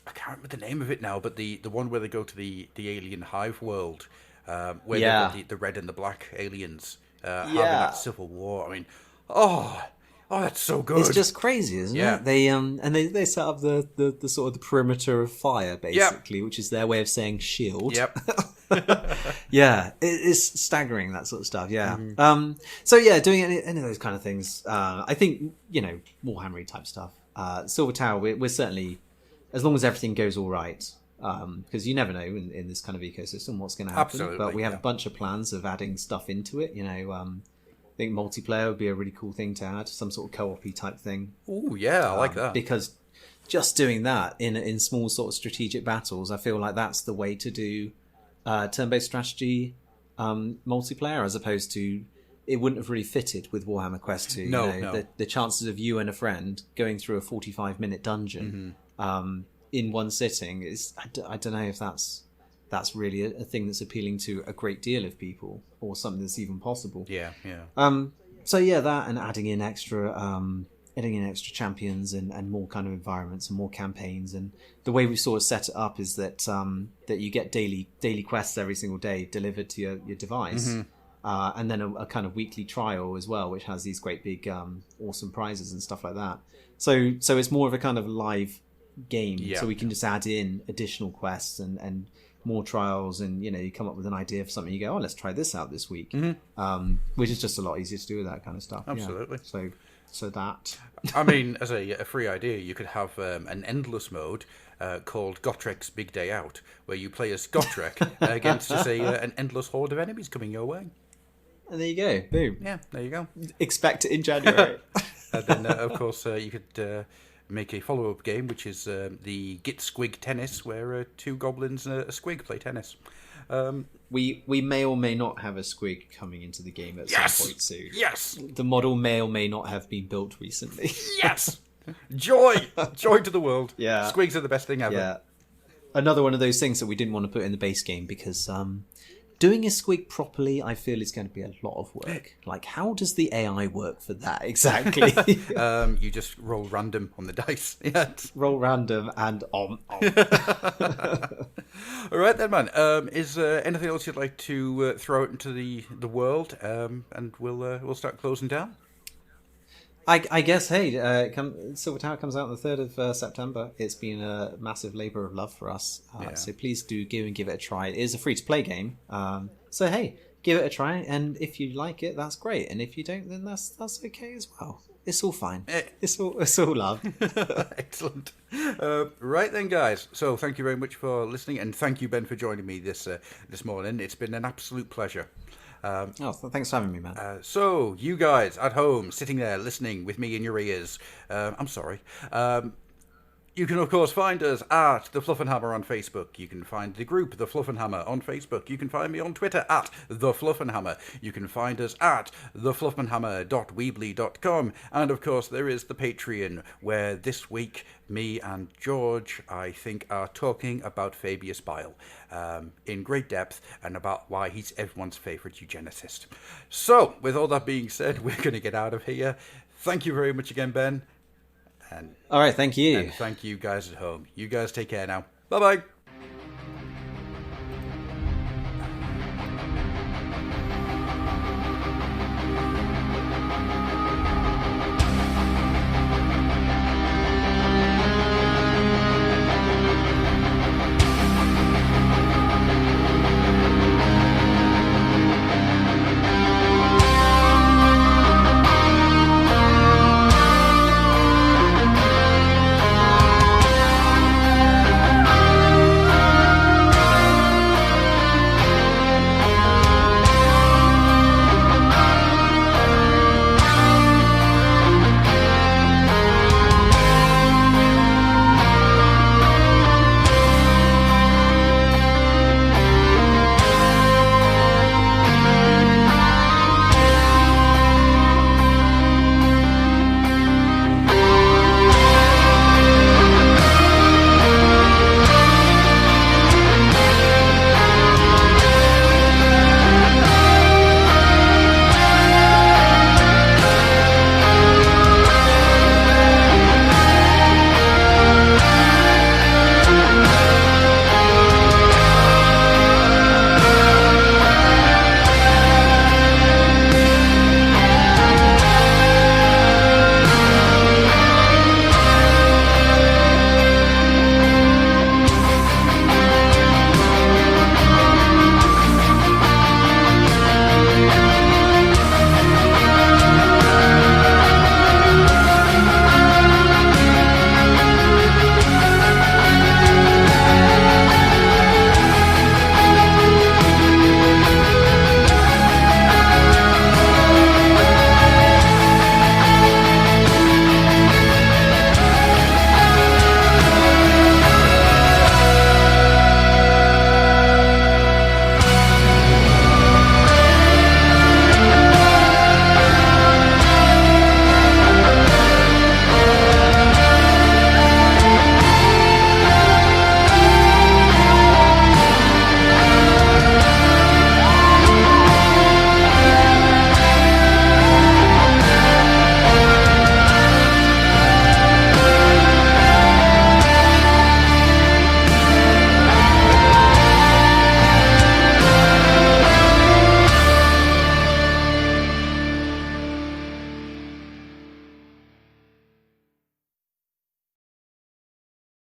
I can't remember the name of it now, but the one where they go to the alien hive world, where they've got the red and the black aliens having that civil war. I mean, oh, that's so good. It's just crazy, isn't it? They they set up the sort of the perimeter of fire, basically, which is their way of saying shield. Yep. Yeah, it's staggering, that sort of stuff. Yeah. So yeah, doing any of those kind of things, I think Warhammery type stuff. Silver Tower, we're certainly, as long as everything goes all right, because you never know in this kind of ecosystem what's going to happen. Absolutely, but we have a bunch of plans of adding stuff into it. I think multiplayer would be a really cool thing to add, some sort of co-op-y type thing. Oh yeah, I like that. Because just doing that in small sort of strategic battles, I feel like that's the way to do turn-based strategy multiplayer, as opposed to, it wouldn't have really fitted with Warhammer Quest 2. No. The chances of you and a friend going through a 45-minute dungeon in one sitting is, I don't know if that's really a thing that's appealing to a great deal of people, or something that's even possible. Yeah. So yeah, that, and adding in extra champions and more kind of environments and more campaigns. And the way we sort of set it up is that that you get daily quests every single day delivered to your device, and then a kind of weekly trial as well, which has these great big awesome prizes and stuff like that. So it's more of a kind of live game. So we can just add in additional quests and more trials, and you come up with an idea for something, you go, let's try this out this week, which is just a lot easier to do with that kind of stuff. Absolutely. So that, I mean, as a free idea, you could have an endless mode called Gottrek's Big Day Out, where you play as Gottrek against, say, an endless horde of enemies coming your way. and there you go, boom. Yeah, there you go. Expect it in January. And then, of course, you could make a follow-up game, which is the Git Squig Tennis, where two goblins and a squig play tennis. We may or may not have a squig coming into the game at some point soon. Yes! The model may or may not have been built recently. Yes! Joy to the world. Yeah. Squigs are the best thing ever. Yeah. Another one of those things that we didn't want to put in the base game because doing a squig properly, I feel is going to be a lot of work. Like, how does the AI work for that exactly? You just roll random on the dice. Yeah. Roll random and on. All right then, man. Is there anything else you'd like to throw out into the world? And we'll start closing down. I guess, hey, Silver Tower comes out on the 3rd of September. It's been a massive labour of love for us. So please do give it a try. It is a free-to-play game. So, hey, give it a try. And if you like it, that's great. And if you don't, then that's okay as well. It's all fine. It's all love. Excellent. Right then, guys. So thank you very much for listening. And thank you, Ben, for joining me this morning. It's been an absolute pleasure. Thanks for having me, man. So, you guys at home, sitting there listening with me in your ears, I'm sorry. You can, of course, find us at The Fluffenhammer on Facebook. You can find the group, The Fluffenhammer, on Facebook. You can find me on Twitter at The Fluffenhammer. You can find us at thefluffenhammer.weebly.com. And, of course, there is the Patreon, where this week, me and George, I think, are talking about Fabius Bile in great depth and about why he's everyone's favourite eugenicist. So, with all that being said, we're going to get out of here. Thank you very much again, Ben. All right, thank you. And thank you guys at home. You guys take care now. Bye-bye.